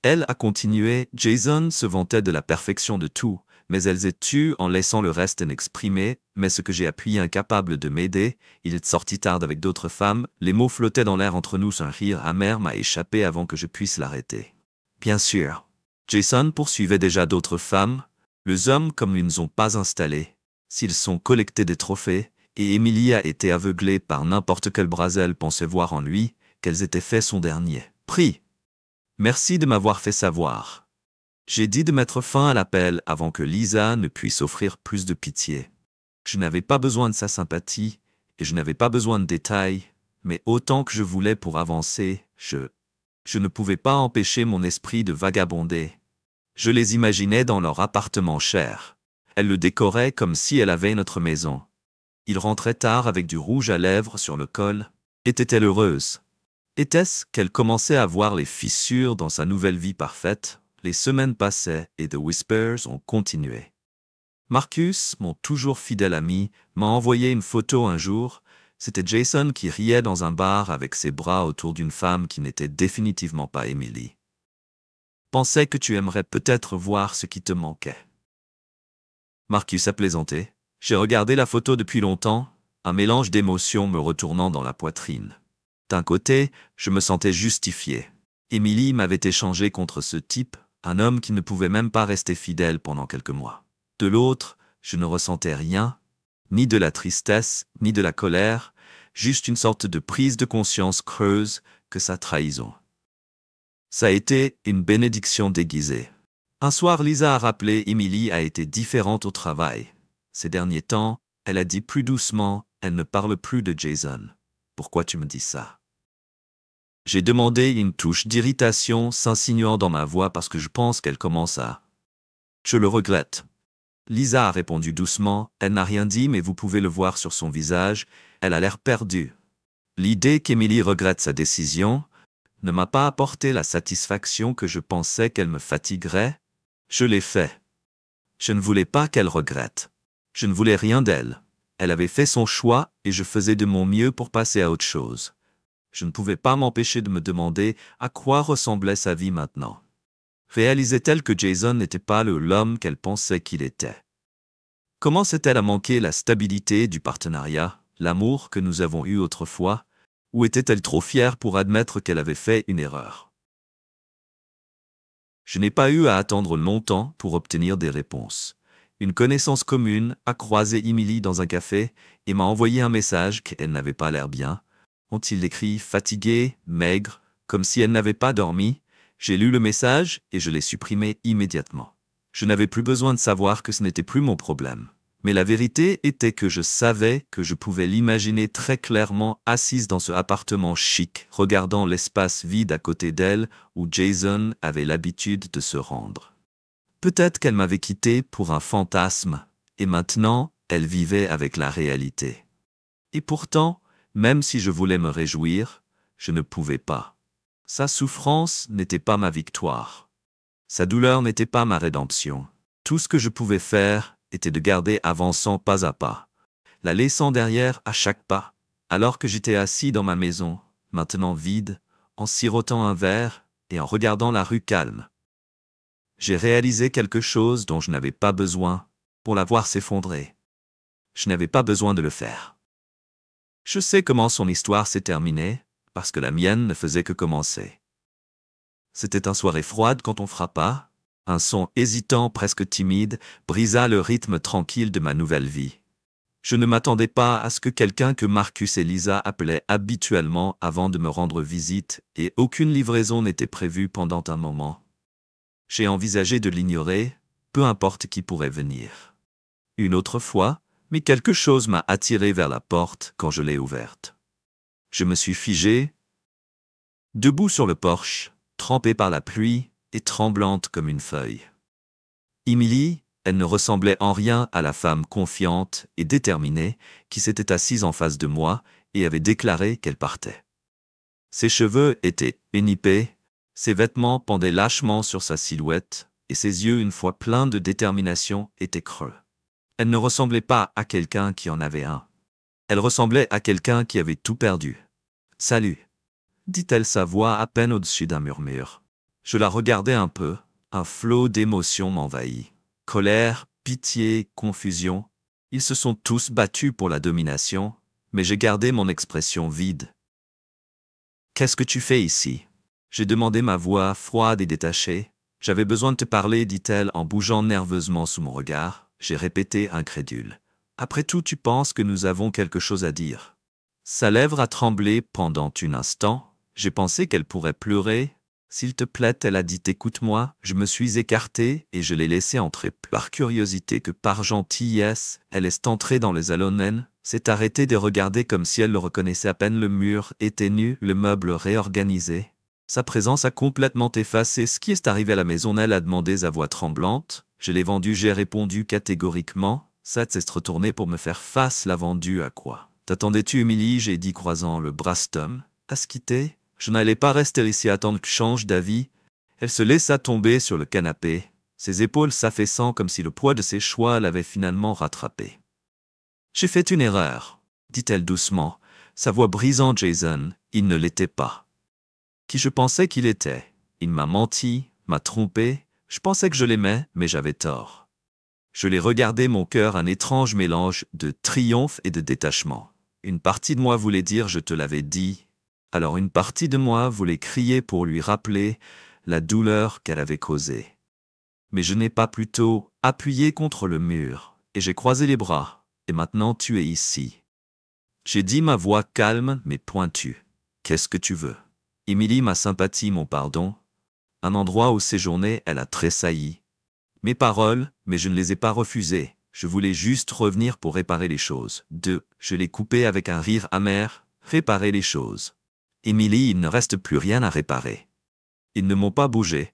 Elle a continué. Jason se vantait de la perfection de tout, mais elles étaient tues en laissant le reste inexprimé, mais ce que j'ai appuyé incapable de m'aider, il est sorti tard avec d'autres femmes, les mots flottaient dans l'air entre nous, un rire amer m'a échappé avant que je puisse l'arrêter. Bien sûr, Jason poursuivait déjà d'autres femmes, les hommes comme ils ne sont pas installés, s'ils sont collectés des trophées, et Émilie a été aveuglée par n'importe quel bras elle pensait voir en lui, qu'elles étaient fait son dernier prix. Merci de m'avoir fait savoir. J'ai dit de mettre fin à l'appel avant que Lisa ne puisse offrir plus de pitié. Je n'avais pas besoin de sa sympathie, et je n'avais pas besoin de détails, mais autant que je voulais pour avancer, je ne pouvais pas empêcher mon esprit de vagabonder. Je les imaginais dans leur appartement cher. Elle le décorait comme si elle avait notre maison. Il rentrait tard avec du rouge à lèvres sur le col. Était-elle heureuse? Était-ce qu'elle commençait à voir les fissures dans sa nouvelle vie parfaite? Les semaines passaient et The Whispers ont continué. Marcus, mon toujours fidèle ami, m'a envoyé une photo un jour. C'était Jason qui riait dans un bar avec ses bras autour d'une femme qui n'était définitivement pas Émilie. Pensais que tu aimerais peut-être voir ce qui te manquait. Marcus a plaisanté. J'ai regardé la photo depuis longtemps, un mélange d'émotions me retournant dans la poitrine. D'un côté, je me sentais justifié. Émilie m'avait échangé contre ce type, un homme qui ne pouvait même pas rester fidèle pendant quelques mois. De l'autre, je ne ressentais rien, ni de la tristesse, ni de la colère, juste une sorte de prise de conscience creuse que sa trahison. Ça a été une bénédiction déguisée. Un soir, Lisa a rappelé Émilie a été différente au travail. Ces derniers temps, elle a dit plus doucement, elle ne parle plus de Jason. Pourquoi tu me dis ça? J'ai demandé une touche d'irritation s'insinuant dans ma voix parce que je pense qu'elle commence à... Je le regrette. Lisa a répondu doucement, elle n'a rien dit mais vous pouvez le voir sur son visage, elle a l'air perdue. L'idée qu'Émilie regrette sa décision ne m'a pas apporté la satisfaction que je pensais qu'elle me fatiguerait. Je l'ai fait. Je ne voulais pas qu'elle regrette. Je ne voulais rien d'elle. Elle avait fait son choix et je faisais de mon mieux pour passer à autre chose. Je ne pouvais pas m'empêcher de me demander à quoi ressemblait sa vie maintenant. Réalisait-elle que Jason n'était pas l'homme qu'elle pensait qu'il était? Commençait-elle à manquer la stabilité du partenariat, l'amour que nous avons eu autrefois? Ou était-elle trop fière pour admettre qu'elle avait fait une erreur? Je n'ai pas eu à attendre longtemps pour obtenir des réponses. Une connaissance commune a croisé Emily dans un café et m'a envoyé un message qu'elle n'avait pas l'air bien. Ont-ils écrit fatiguée, maigre, comme si elle n'avait pas dormi? J'ai lu le message et je l'ai supprimé immédiatement. Je n'avais plus besoin de savoir que ce n'était plus mon problème. Mais la vérité était que je savais que je pouvais l'imaginer très clairement assise dans ce appartement chic, regardant l'espace vide à côté d'elle où Jason avait l'habitude de se rendre. Peut-être qu'elle m'avait quitté pour un fantasme, et maintenant, elle vivait avec la réalité. Et pourtant, même si je voulais me réjouir, je ne pouvais pas. Sa souffrance n'était pas ma victoire. Sa douleur n'était pas ma rédemption. Tout ce que je pouvais faire était de garder avançant pas à pas, la laissant derrière à chaque pas, alors que j'étais assis dans ma maison, maintenant vide, en sirotant un verre et en regardant la rue calme. J'ai réalisé quelque chose dont je n'avais pas besoin pour la voir s'effondrer. Je n'avais pas besoin de le faire. Je sais comment son histoire s'est terminée, parce que la mienne ne faisait que commencer. C'était une soirée froide quand on frappa. Un son hésitant, presque timide, brisa le rythme tranquille de ma nouvelle vie. Je ne m'attendais pas à ce que quelqu'un que Marcus et Lisa appelaient habituellement avant de me rendre visite, et aucune livraison n'était prévue pendant un moment. J'ai envisagé de l'ignorer, peu importe qui pourrait venir. Une autre fois, mais quelque chose m'a attiré vers la porte quand je l'ai ouverte. Je me suis figé, debout sur le porche, trempé par la pluie, et tremblante comme une feuille. Emily, elle ne ressemblait en rien à la femme confiante et déterminée qui s'était assise en face de moi et avait déclaré qu'elle partait. Ses cheveux étaient énippés, ses vêtements pendaient lâchement sur sa silhouette et ses yeux, une fois pleins de détermination, étaient creux. Elle ne ressemblait pas à quelqu'un qui en avait un. Elle ressemblait à quelqu'un qui avait tout perdu. « Salut », dit-elle, sa voix à peine au-dessus d'un murmure. Je la regardais un peu, un flot d'émotions m'envahit. Colère, pitié, confusion. Ils se sont tous battus pour la domination, mais j'ai gardé mon expression vide. « Qu'est-ce que tu fais ici ?» J'ai demandé, ma voix froide et détachée. « J'avais besoin de te parler, dit-elle en bougeant nerveusement sous mon regard. J'ai répété, incrédule. « Après tout, tu penses que nous avons quelque chose à dire. » Sa lèvre a tremblé pendant un instant. J'ai pensé qu'elle pourrait pleurer. « S'il te plaît, elle a dit, écoute-moi. » Je me suis écarté et je l'ai laissé entrer par curiosité que par gentillesse. Elle est entrée dans le salon, s'est arrêtée de regarder comme si elle le reconnaissait à peine. Le mur était nu, le meuble réorganisé. Sa présence a complètement effacé ce qui est arrivé à la maison. Elle a demandé à voix tremblante. Je l'ai vendu, j'ai répondu catégoriquement. Ça s'est retourné pour me faire face. L'a vendu à quoi? T'attendais-tu, Emily? J'ai dit, croisant le bras Tom. À se quitter? Je n'allais pas rester ici à attendre que change d'avis. Elle se laissa tomber sur le canapé, ses épaules s'affaissant comme si le poids de ses choix l'avait finalement rattrapée. « J'ai fait une erreur, » dit-elle doucement, sa voix brisant Jason. Il ne l'était pas. Qui je pensais qu'il était? Il m'a menti, m'a trompé. Je pensais que je l'aimais, mais j'avais tort. Je l'ai regardé, mon cœur un étrange mélange de triomphe et de détachement. Une partie de moi voulait dire « je te l'avais dit ». Alors une partie de moi voulait crier pour lui rappeler la douleur qu'elle avait causée. Mais je n'ai pas plutôt appuyé contre le mur, et j'ai croisé les bras, et maintenant tu es ici. J'ai dit, ma voix calme mais pointue. Qu'est-ce que tu veux? Emily, ma sympathie, mon pardon. Un endroit où séjourner, elle a tressailli. Mes paroles, mais je ne les ai pas refusées. Je voulais juste revenir pour réparer les choses. Je l'ai coupé avec un rire amer. Réparer les choses. Emily, il ne reste plus rien à réparer. Ils ne m'ont pas bougé.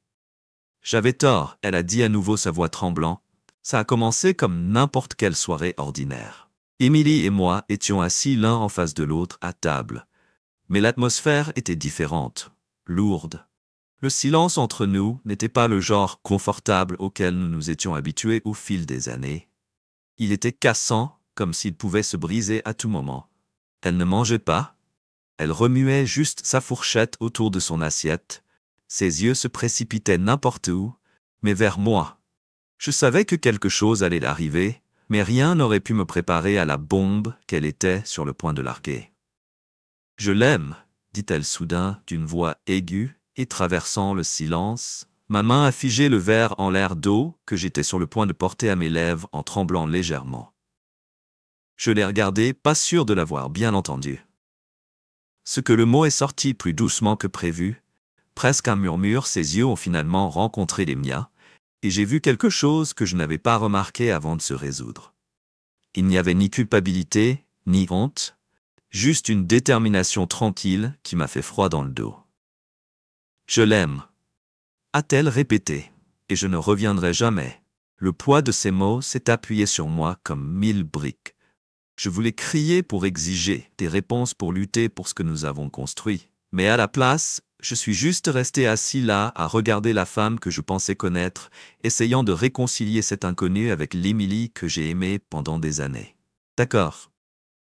J'avais tort, elle a dit à nouveau, sa voix tremblant. Ça a commencé comme n'importe quelle soirée ordinaire. Emily et moi étions assis l'un en face de l'autre à table. Mais l'atmosphère était différente, lourde. Le silence entre nous n'était pas le genre confortable auquel nous nous étions habitués au fil des années. Il était cassant, comme s'il pouvait se briser à tout moment. Elle ne mangeait pas. Elle remuait juste sa fourchette autour de son assiette. Ses yeux se précipitaient n'importe où, mais vers moi. Je savais que quelque chose allait arriver, mais rien n'aurait pu me préparer à la bombe qu'elle était sur le point de larguer. Je l'aime, dit-elle soudain d'une voix aiguë, et traversant le silence, ma main a figé le verre en l'air d'eau que j'étais sur le point de porter à mes lèvres en tremblant légèrement. Je l'ai regardé, pas sûr de l'avoir bien entendu. Ce que le mot est sorti plus doucement que prévu, presque un murmure, ses yeux ont finalement rencontré les miens, et j'ai vu quelque chose que je n'avais pas remarqué avant de se résoudre. Il n'y avait ni culpabilité, ni honte, juste une détermination tranquille qui m'a fait froid dans le dos. Je l'aime, a-t-elle répété, et je ne reviendrai jamais. Le poids de ces mots s'est appuyé sur moi comme 1000 briques. Je voulais crier pour exiger des réponses pour lutter pour ce que nous avons construit. Mais à la place, je suis juste resté assis là à regarder la femme que je pensais connaître, essayant de réconcilier cette inconnue avec l'Émilie que j'ai aimée pendant des années. D'accord.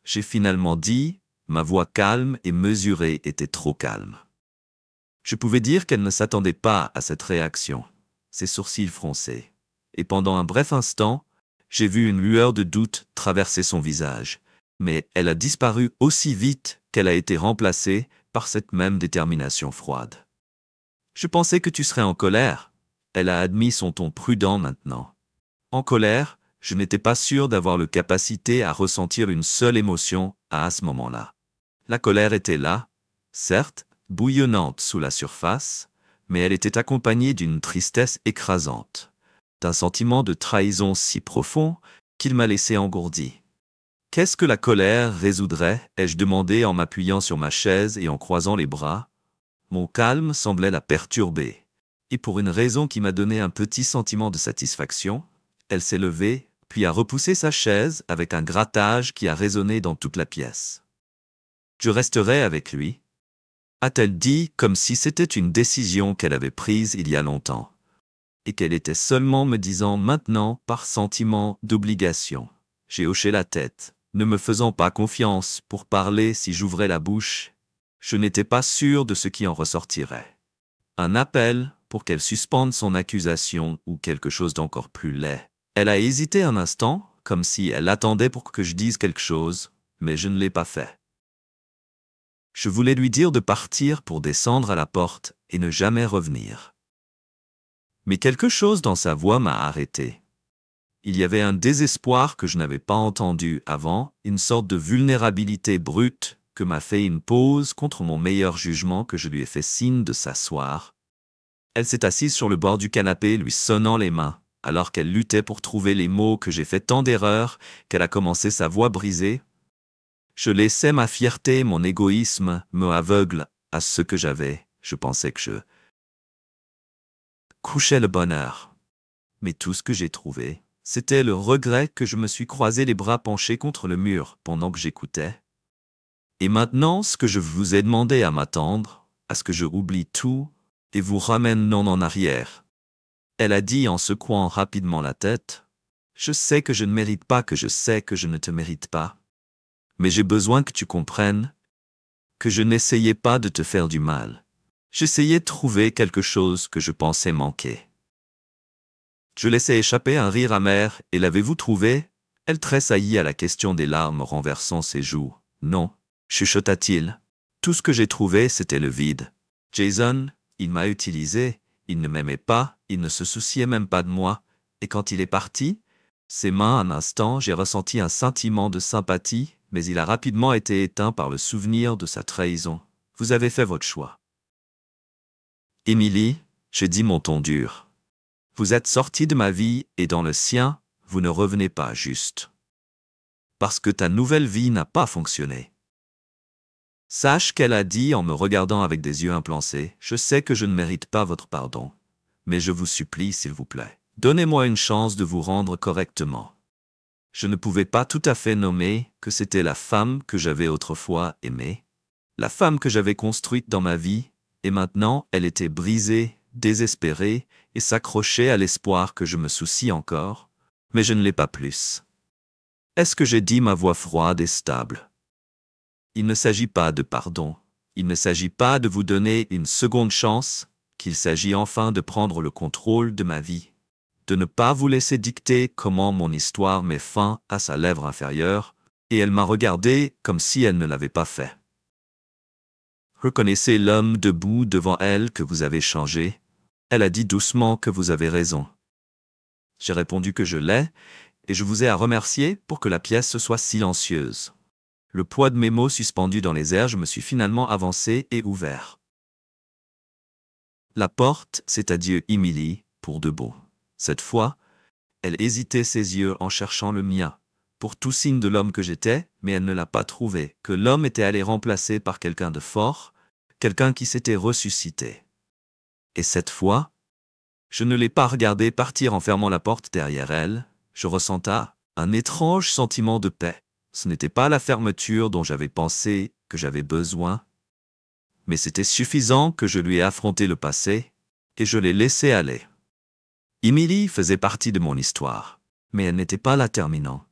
J'ai finalement dit, ma voix calme et mesurée était trop calme. Je pouvais dire qu'elle ne s'attendait pas à cette réaction, ses sourcils froncés. Et pendant un bref instant, j'ai vu une lueur de doute traverser son visage, mais elle a disparu aussi vite qu'elle a été remplacée par cette même détermination froide. Je pensais que tu serais en colère. Elle a admis son ton prudent maintenant. En colère, je n'étais pas sûr d'avoir la capacité à ressentir une seule émotion à ce moment-là. La colère était là, certes, bouillonnante sous la surface, mais elle était accompagnée d'une tristesse écrasante, d'un sentiment de trahison si profond qu'il m'a laissé engourdi. Qu'est-ce que la colère résoudrait, ai-je demandé en m'appuyant sur ma chaise et en croisant les bras. Mon calme semblait la perturber, et pour une raison qui m'a donné un petit sentiment de satisfaction, elle s'est levée, puis a repoussé sa chaise avec un grattage qui a résonné dans toute la pièce. Je resterai avec lui, a-t-elle dit comme si c'était une décision qu'elle avait prise il y a longtemps, et qu'elle était seulement me disant maintenant par sentiment d'obligation. J'ai hoché la tête, ne me faisant pas confiance pour parler si j'ouvrais la bouche. Je n'étais pas sûr de ce qui en ressortirait. Un appel pour qu'elle suspende son accusation ou quelque chose d'encore plus laid. Elle a hésité un instant, comme si elle attendait pour que je dise quelque chose, mais je ne l'ai pas fait. Je voulais lui dire de partir pour descendre à la porte et ne jamais revenir. Mais quelque chose dans sa voix m'a arrêté. Il y avait un désespoir que je n'avais pas entendu avant, une sorte de vulnérabilité brute que m'a fait une pause contre mon meilleur jugement que je lui ai fait signe de s'asseoir. Elle s'est assise sur le bord du canapé, lui sonnant les mains, alors qu'elle luttait pour trouver les mots que j'ai fait tant d'erreurs qu'elle a commencé sa voix brisée. Je laissais ma fierté et mon égoïsme me aveugle à ce que j'avais. Je pensais que je couchais le bonheur. Mais tout ce que j'ai trouvé, c'était le regret que je me suis croisé les bras penchés contre le mur pendant que j'écoutais. Et maintenant, ce que je vous ai demandé à m'attendre, à ce que je oublie tout et vous ramène non en arrière. Elle a dit en secouant rapidement la tête. Je sais que je ne mérite pas, que je sais que je ne te mérite pas. Mais j'ai besoin que tu comprennes que je n'essayais pas de te faire du mal. J'essayais de trouver quelque chose que je pensais manquer. Je laissais échapper un rire amer, et l'avez-vous trouvé? Elle tressaillit à la question des larmes renversant ses joues. Non, chuchota-t-il. Tout ce que j'ai trouvé, c'était le vide. Jason, il m'a utilisé, il ne m'aimait pas, il ne se souciait même pas de moi, et quand il est parti, ses mains, un instant, j'ai ressenti un sentiment de sympathie, mais il a rapidement été éteint par le souvenir de sa trahison. Vous avez fait votre choix. Émilie, j'ai dit mon ton dur. Vous êtes sortie de ma vie et dans le sien, vous ne revenez pas juste. Parce que ta nouvelle vie n'a pas fonctionné. Sache qu'elle a dit en me regardant avec des yeux implancés, je sais que je ne mérite pas votre pardon, mais je vous supplie s'il vous plaît, donnez-moi une chance de vous rendre correctement. Je ne pouvais pas tout à fait nommer que c'était la femme que j'avais autrefois aimée, la femme que j'avais construite dans ma vie, et maintenant elle était brisée, désespérée, et s'accrochait à l'espoir que je me soucie encore, mais je ne l'ai pas plus. Est-ce que j'ai dit ma voix froide et stable? Il ne s'agit pas de pardon, il ne s'agit pas de vous donner une seconde chance, qu'il s'agit enfin de prendre le contrôle de ma vie, de ne pas vous laisser dicter comment mon histoire met fin à sa lèvre inférieure, et elle m'a regardé comme si elle ne l'avait pas fait. Reconnaissez l'homme debout devant elle que vous avez changé. Elle a dit doucement que vous avez raison. J'ai répondu que je l'ai, et je vous ai à remercier pour que la pièce soit silencieuse. Le poids de mes mots suspendus dans les airs, je me suis finalement avancé et ouvert. La porte, c'est adieu Emily, pour de bon. Cette fois, elle hésitait ses yeux en cherchant le mien, pour tout signe de l'homme que j'étais, mais elle ne l'a pas trouvé, que l'homme était allé remplacer par quelqu'un de fort, quelqu'un qui s'était ressuscité. Et cette fois, je ne l'ai pas regardée partir en fermant la porte derrière elle, je ressentais un étrange sentiment de paix. Ce n'était pas la fermeture dont j'avais pensé que j'avais besoin, mais c'était suffisant que je lui ai affronté le passé, et je l'ai laissé aller. Emily faisait partie de mon histoire, mais elle n'était pas la terminant.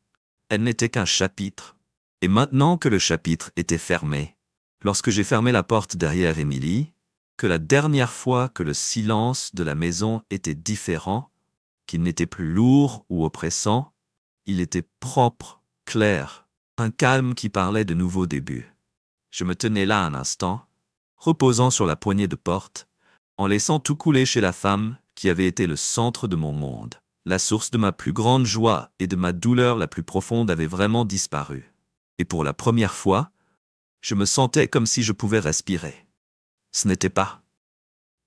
Elle n'était qu'un chapitre. Et maintenant que le chapitre était fermé, lorsque j'ai fermé la porte derrière Emily, que la dernière fois que le silence de la maison était différent, qu'il n'était plus lourd ou oppressant, il était propre, clair, un calme qui parlait de nouveaux débuts. Je me tenais là un instant, reposant sur la poignée de porte, en laissant tout couler chez la femme qui avait été le centre de mon monde. La source de ma plus grande joie et de ma douleur la plus profonde avait vraiment disparu. Et pour la première fois, je me sentais comme si je pouvais respirer. Ce n'était pas.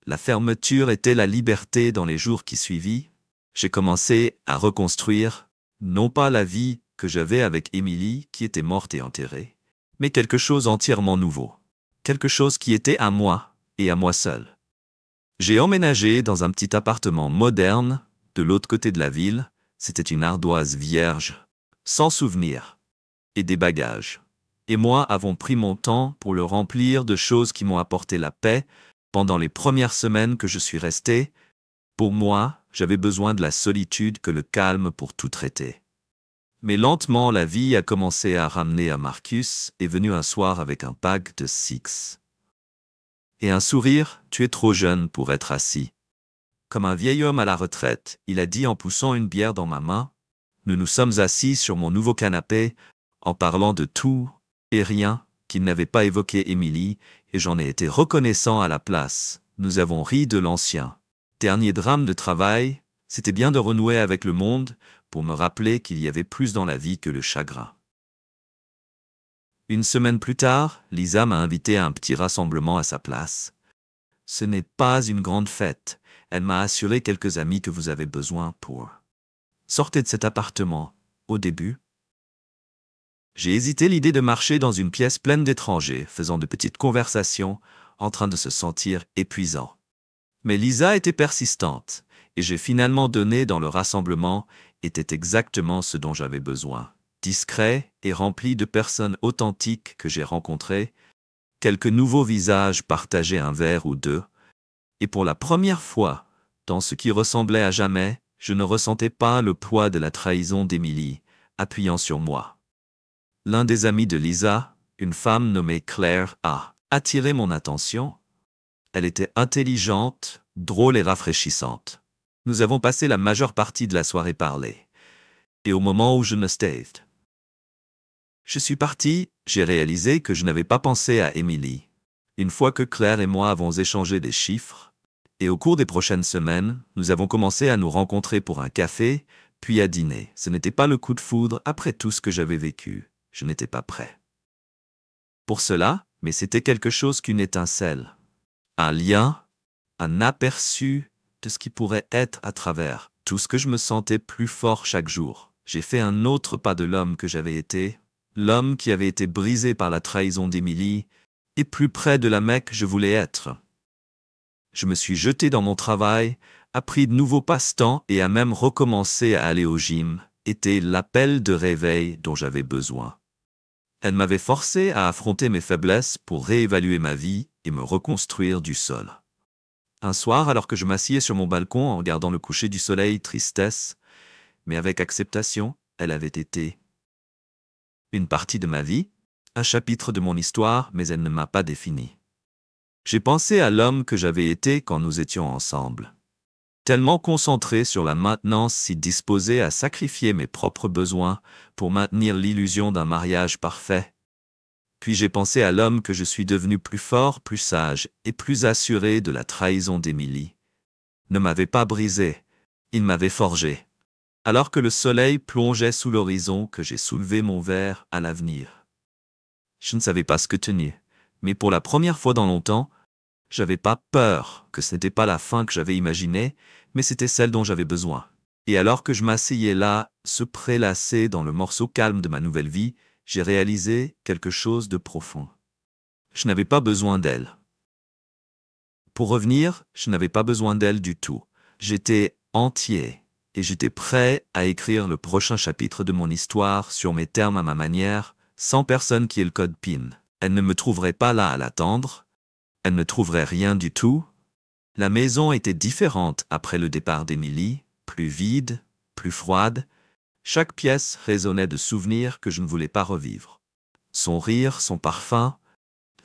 La fermeture était la liberté dans les jours qui suivirent. J'ai commencé à reconstruire, non pas la vie que j'avais avec Emily qui était morte et enterrée, mais quelque chose entièrement nouveau. Quelque chose qui était à moi et à moi seul. J'ai emménagé dans un petit appartement moderne, de l'autre côté de la ville. C'était une ardoise vierge, sans souvenirs, et des bagages. Et moi avons pris mon temps pour le remplir de choses qui m'ont apporté la paix pendant les premières semaines que je suis resté. Pour moi, j'avais besoin de la solitude que le calme pour tout traiter. Mais lentement, la vie a commencé à ramener à Marcus est venu un soir avec un pack de six. Et un sourire, tu es trop jeune pour être assis. Comme un vieil homme à la retraite, il a dit en poussant une bière dans ma main. Nous nous sommes assis sur mon nouveau canapé, en parlant de tout et rien qu'il n'avait pas évoqué Emily, et j'en ai été reconnaissant à la place. Nous avons ri de l'ancien. Dernier drame de travail, c'était bien de renouer avec le monde pour me rappeler qu'il y avait plus dans la vie que le chagrin. Une semaine plus tard, Lisa m'a invité à un petit rassemblement à sa place. Ce n'est pas une grande fête. Elle m'a assuré quelques amis que vous avez besoin pour. Sortez de cet appartement. Au début, j'ai hésité l'idée de marcher dans une pièce pleine d'étrangers, faisant de petites conversations, en train de se sentir épuisant. Mais Lisa était persistante, et j'ai finalement donné dans le rassemblement était exactement ce dont j'avais besoin. Discret et rempli de personnes authentiques que j'ai rencontrées, quelques nouveaux visages partageaient un verre ou deux, et pour la première fois, dans ce qui ressemblait à jamais, je ne ressentais pas le poids de la trahison d'Emily, appuyant sur moi. L'un des amis de Lisa, une femme nommée Claire, a attiré mon attention. Elle était intelligente, drôle et rafraîchissante. Nous avons passé la majeure partie de la soirée parler. Et au moment où je me staved, je suis parti, j'ai réalisé que je n'avais pas pensé à Emily. Une fois que Claire et moi avons échangé des chiffres, et au cours des prochaines semaines, nous avons commencé à nous rencontrer pour un café, puis à dîner. Ce n'était pas le coup de foudre après tout ce que j'avais vécu. Je n'étais pas prêt pour cela, mais c'était quelque chose qu'une étincelle. Un lien, un aperçu de ce qui pourrait être à travers tout ce que je me sentais plus fort chaque jour. J'ai fait un autre pas de l'homme que j'avais été, l'homme qui avait été brisé par la trahison d'Emily, et plus près de la mec que je voulais être. Je me suis jeté dans mon travail, appris de nouveaux passe-temps et a même recommencé à aller au gym, était l'appel de réveil dont j'avais besoin. Elle m'avait forcé à affronter mes faiblesses pour réévaluer ma vie et me reconstruire du sol. Un soir, alors que je m'assieds sur mon balcon en regardant le coucher du soleil, tristesse, mais avec acceptation, elle avait été une partie de ma vie, un chapitre de mon histoire, mais elle ne m'a pas défini. J'ai pensé à l'homme que j'avais été quand nous étions ensemble. Tellement concentré sur la maintenance, si disposé à sacrifier mes propres besoins pour maintenir l'illusion d'un mariage parfait, Puis j'ai pensé à l'homme que je suis devenu plus fort, plus sage et plus assuré de la trahison d'Émilie. Ne m'avait pas brisé, il m'avait forgé. Alors que le soleil plongeait sous l'horizon, que j'ai soulevé mon verre à l'avenir. Je ne savais pas ce que tenir, mais pour la première fois dans longtemps, j'avais pas peur que ce n'était pas la fin que j'avais imaginée, mais c'était celle dont j'avais besoin. Et alors que je m'asseyais là, se prélasser dans le morceau calme de ma nouvelle vie, j'ai réalisé quelque chose de profond. Je n'avais pas besoin d'elle. Pour revenir, je n'avais pas besoin d'elle du tout. J'étais entier et j'étais prêt à écrire le prochain chapitre de mon histoire sur mes termes à ma manière, sans personne qui ait le code PIN. Elle ne me trouverait pas là à l'attendre. Elle ne trouverait rien du tout. La maison était différente après le départ d'Émilie, plus vide, plus froide. Chaque pièce résonnait de souvenirs que je ne voulais pas revivre. Son rire, son parfum,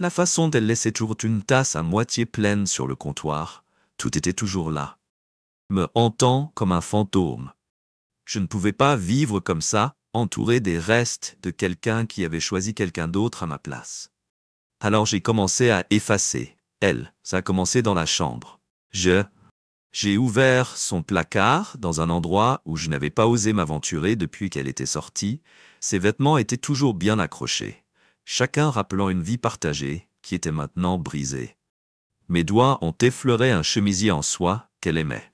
la façon d'elle laisser toujours une tasse à moitié pleine sur le comptoir, tout était toujours là, me hantant comme un fantôme. Je ne pouvais pas vivre comme ça, entouré des restes de quelqu'un qui avait choisi quelqu'un d'autre à ma place. Alors j'ai commencé à effacer. Elle, ça a commencé dans la chambre. J'ai ouvert son placard dans un endroit où je n'avais pas osé m'aventurer depuis qu'elle était sortie. Ses vêtements étaient toujours bien accrochés, chacun rappelant une vie partagée qui était maintenant brisée. Mes doigts ont effleuré un chemisier en soie qu'elle aimait.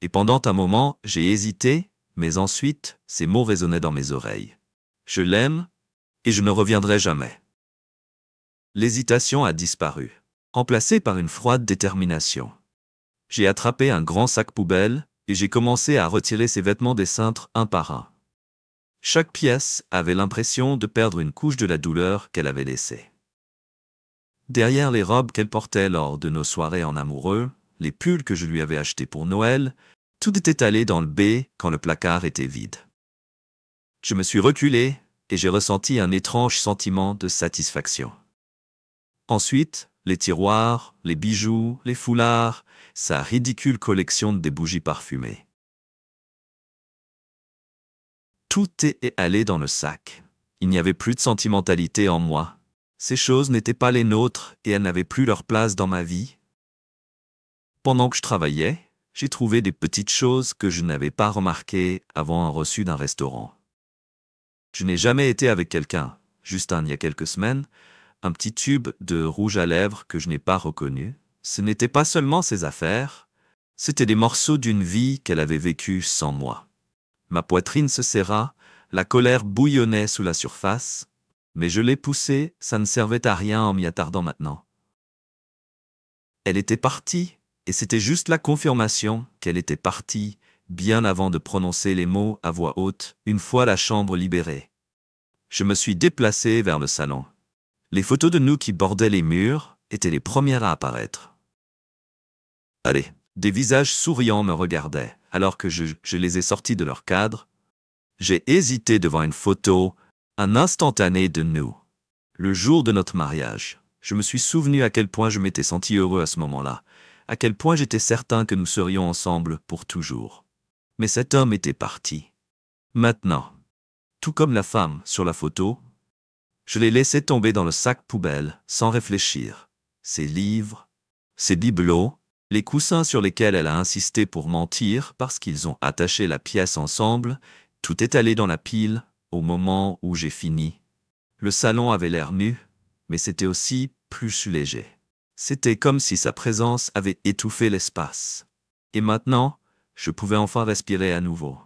Et pendant un moment, j'ai hésité, mais ensuite, ces mots résonnaient dans mes oreilles. Je l'aime, et je ne reviendrai jamais. L'hésitation a disparu, remplacée par une froide détermination. J'ai attrapé un grand sac poubelle et j'ai commencé à retirer ses vêtements des cintres un par un. Chaque pièce avait l'impression de perdre une couche de la douleur qu'elle avait laissée. Derrière les robes qu'elle portait lors de nos soirées en amoureux, les pulls que je lui avais achetés pour Noël, tout était allé dans le B quand le placard était vide. Je me suis reculé et j'ai ressenti un étrange sentiment de satisfaction. Ensuite, les tiroirs, les bijoux, les foulards, sa ridicule collection de bougies parfumées. Tout est allé dans le sac. Il n'y avait plus de sentimentalité en moi. Ces choses n'étaient pas les nôtres et elles n'avaient plus leur place dans ma vie. Pendant que je travaillais, j'ai trouvé des petites choses que je n'avais pas remarquées avant un reçu d'un restaurant. Je n'ai jamais été avec quelqu'un, juste il y a quelques semaines, un petit tube de rouge à lèvres que je n'ai pas reconnu. Ce n'était pas seulement ses affaires, c'était des morceaux d'une vie qu'elle avait vécue sans moi. Ma poitrine se serra, la colère bouillonnait sous la surface, mais je l'ai poussée, ça ne servait à rien en m'y attardant maintenant. Elle était partie, et c'était juste la confirmation qu'elle était partie, bien avant de prononcer les mots à voix haute, une fois la chambre libérée. Je me suis déplacé vers le salon. Les photos de nous qui bordaient les murs étaient les premières à apparaître. Allez, des visages souriants me regardaient, alors que je les ai sortis de leur cadre. J'ai hésité devant une photo, un instantané de nous. Le jour de notre mariage, je me suis souvenu à quel point je m'étais senti heureux à ce moment-là, à quel point j'étais certain que nous serions ensemble pour toujours. Mais cet homme était parti. Maintenant, tout comme la femme sur la photo, je l'ai laissé tomber dans le sac poubelle sans réfléchir. Ses livres, ses bibelots, les coussins sur lesquels elle a insisté pour mentir parce qu'ils ont attaché la pièce ensemble, tout est allé dans la pile au moment où j'ai fini. Le salon avait l'air nu, mais c'était aussi plus léger. C'était comme si sa présence avait étouffé l'espace. Et maintenant, je pouvais enfin respirer à nouveau.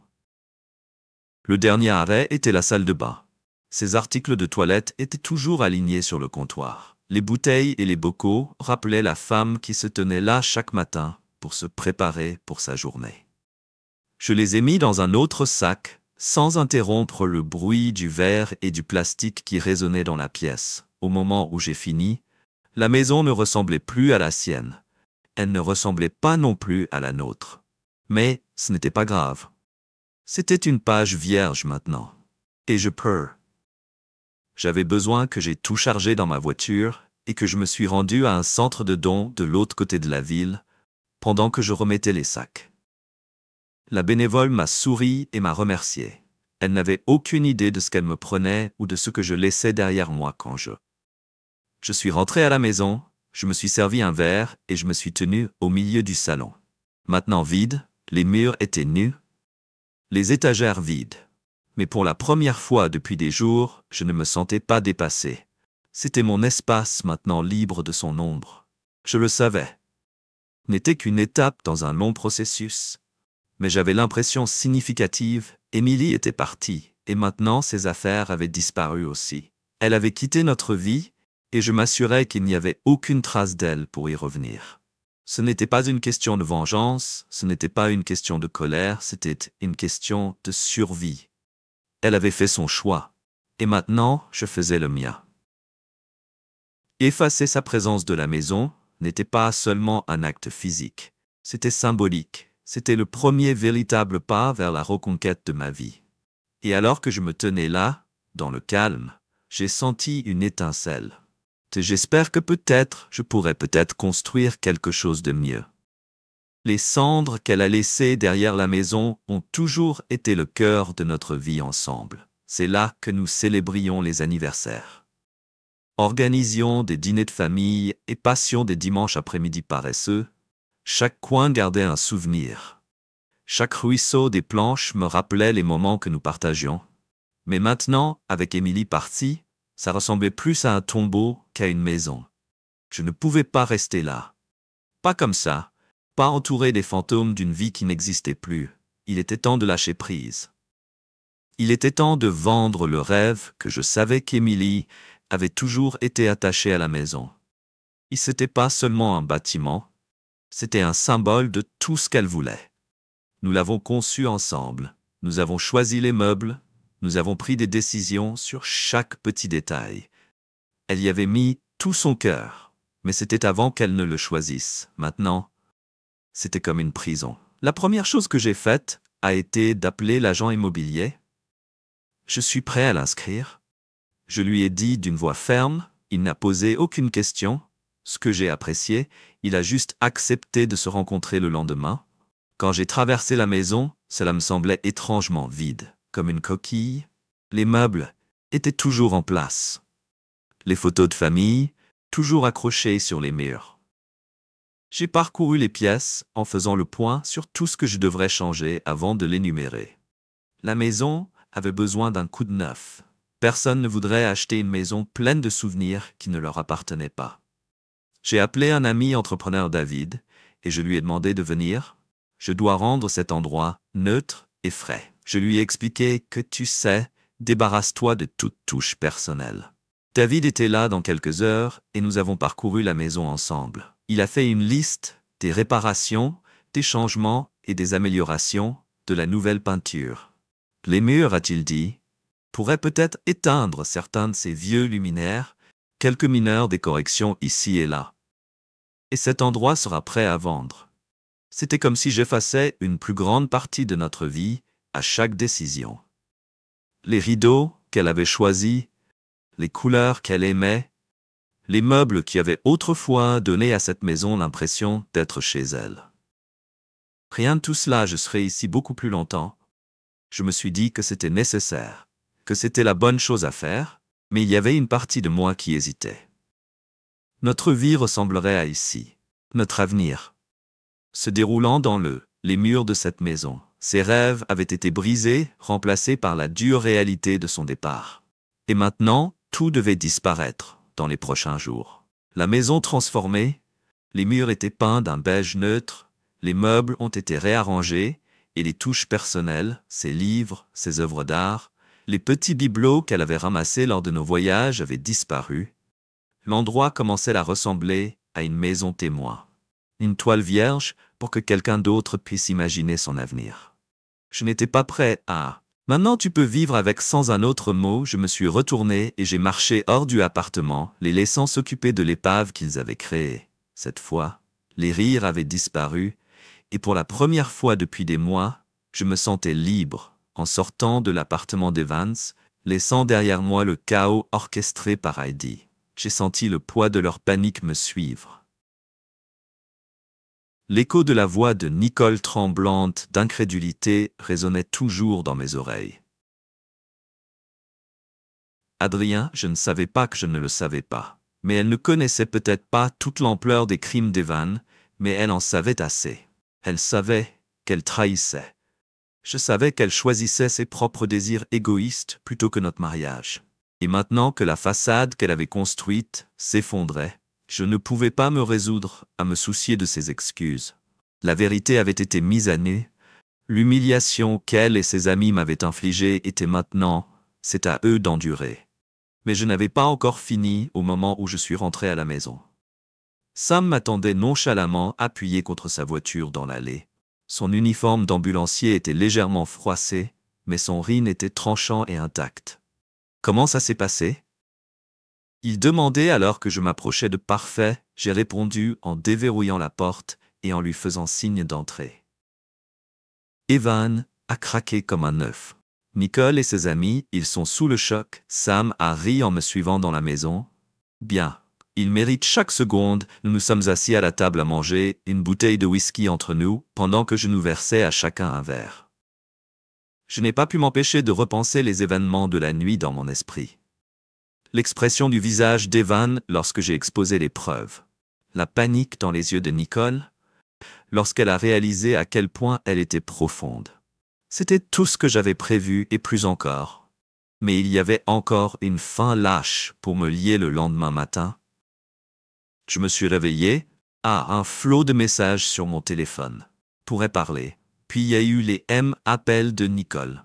Le dernier arrêt était la salle de bain. Ses articles de toilette étaient toujours alignés sur le comptoir. Les bouteilles et les bocaux rappelaient la femme qui se tenait là chaque matin pour se préparer pour sa journée. Je les ai mis dans un autre sac, sans interrompre le bruit du verre et du plastique qui résonnait dans la pièce. Au moment où j'ai fini, la maison ne ressemblait plus à la sienne. Elle ne ressemblait pas non plus à la nôtre. Mais ce n'était pas grave. C'était une page vierge maintenant. Et je peux. J'avais besoin que j'ai tout chargé dans ma voiture et que je me suis rendu à un centre de dons de l'autre côté de la ville, pendant que je remettais les sacs. La bénévole m'a souri et m'a remercié. Elle n'avait aucune idée de ce qu'elle me prenait ou de ce que je laissais derrière moi quand je Je suis rentré à la maison, je me suis servi un verre et je me suis tenu au milieu du salon. Maintenant vide, les murs étaient nus, les étagères vides. Mais pour la première fois depuis des jours, je ne me sentais pas dépassé. C'était mon espace maintenant libre de son ombre. Je le savais. N'était qu'une étape dans un long processus. Mais j'avais l'impression significative, Émilie était partie, et maintenant ses affaires avaient disparu aussi. Elle avait quitté notre vie, et je m'assurais qu'il n'y avait aucune trace d'elle pour y revenir. Ce n'était pas une question de vengeance, ce n'était pas une question de colère, c'était une question de survie. Elle avait fait son choix, et maintenant je faisais le mien. Effacer sa présence de la maison n'était pas seulement un acte physique, c'était symbolique, c'était le premier véritable pas vers la reconquête de ma vie. Et alors que je me tenais là, dans le calme, j'ai senti une étincelle. Et j'espère que peut-être je pourrais construire quelque chose de mieux. Les cendres qu'elle a laissées derrière la maison ont toujours été le cœur de notre vie ensemble. C'est là que nous célébrions les anniversaires. Organisions des dîners de famille et passions des dimanches après-midi paresseux. Chaque coin gardait un souvenir. Chaque ruisseau des planches me rappelait les moments que nous partagions. Mais maintenant, avec Émilie partie, ça ressemblait plus à un tombeau qu'à une maison. Je ne pouvais pas rester là. Pas comme ça, pas entouré des fantômes d'une vie qui n'existait plus. Il était temps de lâcher prise. Il était temps de vendre le rêve que je savais qu'Émilie avait toujours été attachée à la maison. C'était pas seulement un bâtiment, c'était un symbole de tout ce qu'elle voulait. Nous l'avons conçu ensemble, nous avons choisi les meubles, nous avons pris des décisions sur chaque petit détail. Elle y avait mis tout son cœur, mais c'était avant qu'elle ne le choisisse. Maintenant, c'était comme une prison. La première chose que j'ai faite a été d'appeler l'agent immobilier. Je suis prêt à l'inscrire. Je lui ai dit d'une voix ferme, il n'a posé aucune question. Ce que j'ai apprécié, il a juste accepté de se rencontrer le lendemain. Quand j'ai traversé la maison, cela me semblait étrangement vide, comme une coquille. Les meubles étaient toujours en place. Les photos de famille, toujours accrochées sur les murs. J'ai parcouru les pièces en faisant le point sur tout ce que je devrais changer avant de l'énumérer. La maison avait besoin d'un coup de neuf. Personne ne voudrait acheter une maison pleine de souvenirs qui ne leur appartenaient pas. J'ai appelé un ami entrepreneur David et je lui ai demandé de venir. Je dois rendre cet endroit neutre et frais. Je lui ai expliqué que tu sais, débarrasse-toi de toute touche personnelle. David était là dans quelques heures et nous avons parcouru la maison ensemble. Il a fait une liste des réparations, des changements et des améliorations de la nouvelle peinture. Les murs, a-t-il dit, pourraient peut-être éteindre certains de ces vieux luminaires, quelques mineurs des corrections ici et là. Et cet endroit sera prêt à vendre. C'était comme si j'effaçais une plus grande partie de notre vie à chaque décision. Les rideaux qu'elle avait choisis, les couleurs qu'elle aimait, les meubles qui avaient autrefois donné à cette maison l'impression d'être chez elle. Rien de tout cela, je serais ici beaucoup plus longtemps. Je me suis dit que c'était nécessaire, que c'était la bonne chose à faire, mais il y avait une partie de moi qui hésitait. Notre vie ressemblerait à ici, notre avenir, se déroulant dans les murs de cette maison. Ses rêves avaient été brisés, remplacés par la dure réalité de son départ. Et maintenant, tout devait disparaître dans les prochains jours. La maison transformée, les murs étaient peints d'un beige neutre, les meubles ont été réarrangés, et les touches personnelles, ses livres, ses œuvres d'art, les petits bibelots qu'elle avait ramassés lors de nos voyages avaient disparu. L'endroit commençait à ressembler à une maison témoin. Une toile vierge pour que quelqu'un d'autre puisse imaginer son avenir. Je n'étais pas prêt à... Maintenant tu peux vivre avec sans un autre mot, je me suis retourné et j'ai marché hors du appartement, les laissant s'occuper de l'épave qu'ils avaient créée. Cette fois, les rires avaient disparu, et pour la première fois depuis des mois, je me sentais libre, en sortant de l'appartement d'Evans, laissant derrière moi le chaos orchestré par Heidi. J'ai senti le poids de leur panique me suivre. L'écho de la voix de Nicole tremblante d'incrédulité résonnait toujours dans mes oreilles. Adrien, je ne savais pas que je ne le savais pas. Mais elle ne connaissait peut-être pas toute l'ampleur des crimes d'Evan, mais elle en savait assez. Elle savait qu'elle trahissait. Je savais qu'elle choisissait ses propres désirs égoïstes plutôt que notre mariage. Et maintenant que la façade qu'elle avait construite s'effondrait, je ne pouvais pas me résoudre à me soucier de ses excuses. La vérité avait été mise à nu. L'humiliation qu'elle et ses amis m'avaient infligée était maintenant, c'est à eux d'endurer. Mais je n'avais pas encore fini au moment où je suis rentré à la maison. Sam m'attendait nonchalamment appuyé contre sa voiture dans l'allée. Son uniforme d'ambulancier était légèrement froissé, mais son rhin était tranchant et intact. Comment ça s'est passé? Il demandait alors que je m'approchais de Parfait. J'ai répondu en déverrouillant la porte et en lui faisant signe d'entrer. Evan a craqué comme un œuf. Nicole et ses amis, ils sont sous le choc. Sam a ri en me suivant dans la maison. Bien. Il mérite chaque seconde. Nous nous sommes assis à la table à manger, une bouteille de whisky entre nous, pendant que je nous versais à chacun un verre. Je n'ai pas pu m'empêcher de repenser les événements de la nuit dans mon esprit. L'expression du visage d'Evan lorsque j'ai exposé les preuves. La panique dans les yeux de Nicole, lorsqu'elle a réalisé à quel point elle était profonde. C'était tout ce que j'avais prévu et plus encore. Mais il y avait encore une fin lâche pour me lier le lendemain matin. Je me suis réveillé à un flot de messages sur mon téléphone. Pourrait parler. Puis il y a eu les appels de Nicole.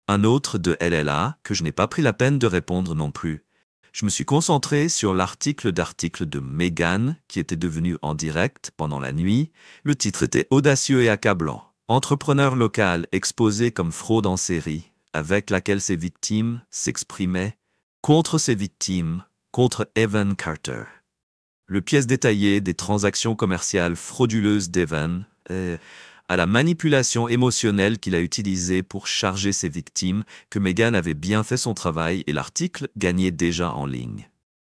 Un autre de LLA que je n'ai pas pris la peine de répondre non plus. Je me suis concentré sur l'article de Megan qui était devenu en direct pendant la nuit. Le titre était audacieux et accablant. Entrepreneur local exposé comme fraude en série, avec laquelle ses victimes s'exprimaient contre ses victimes, contre Evan Carter. Le pièce détaillé des transactions commerciales frauduleuses d'Evan à la manipulation émotionnelle qu'il a utilisée pour charger ses victimes, que Megan avait bien fait son travail et l'article gagnait déjà en ligne.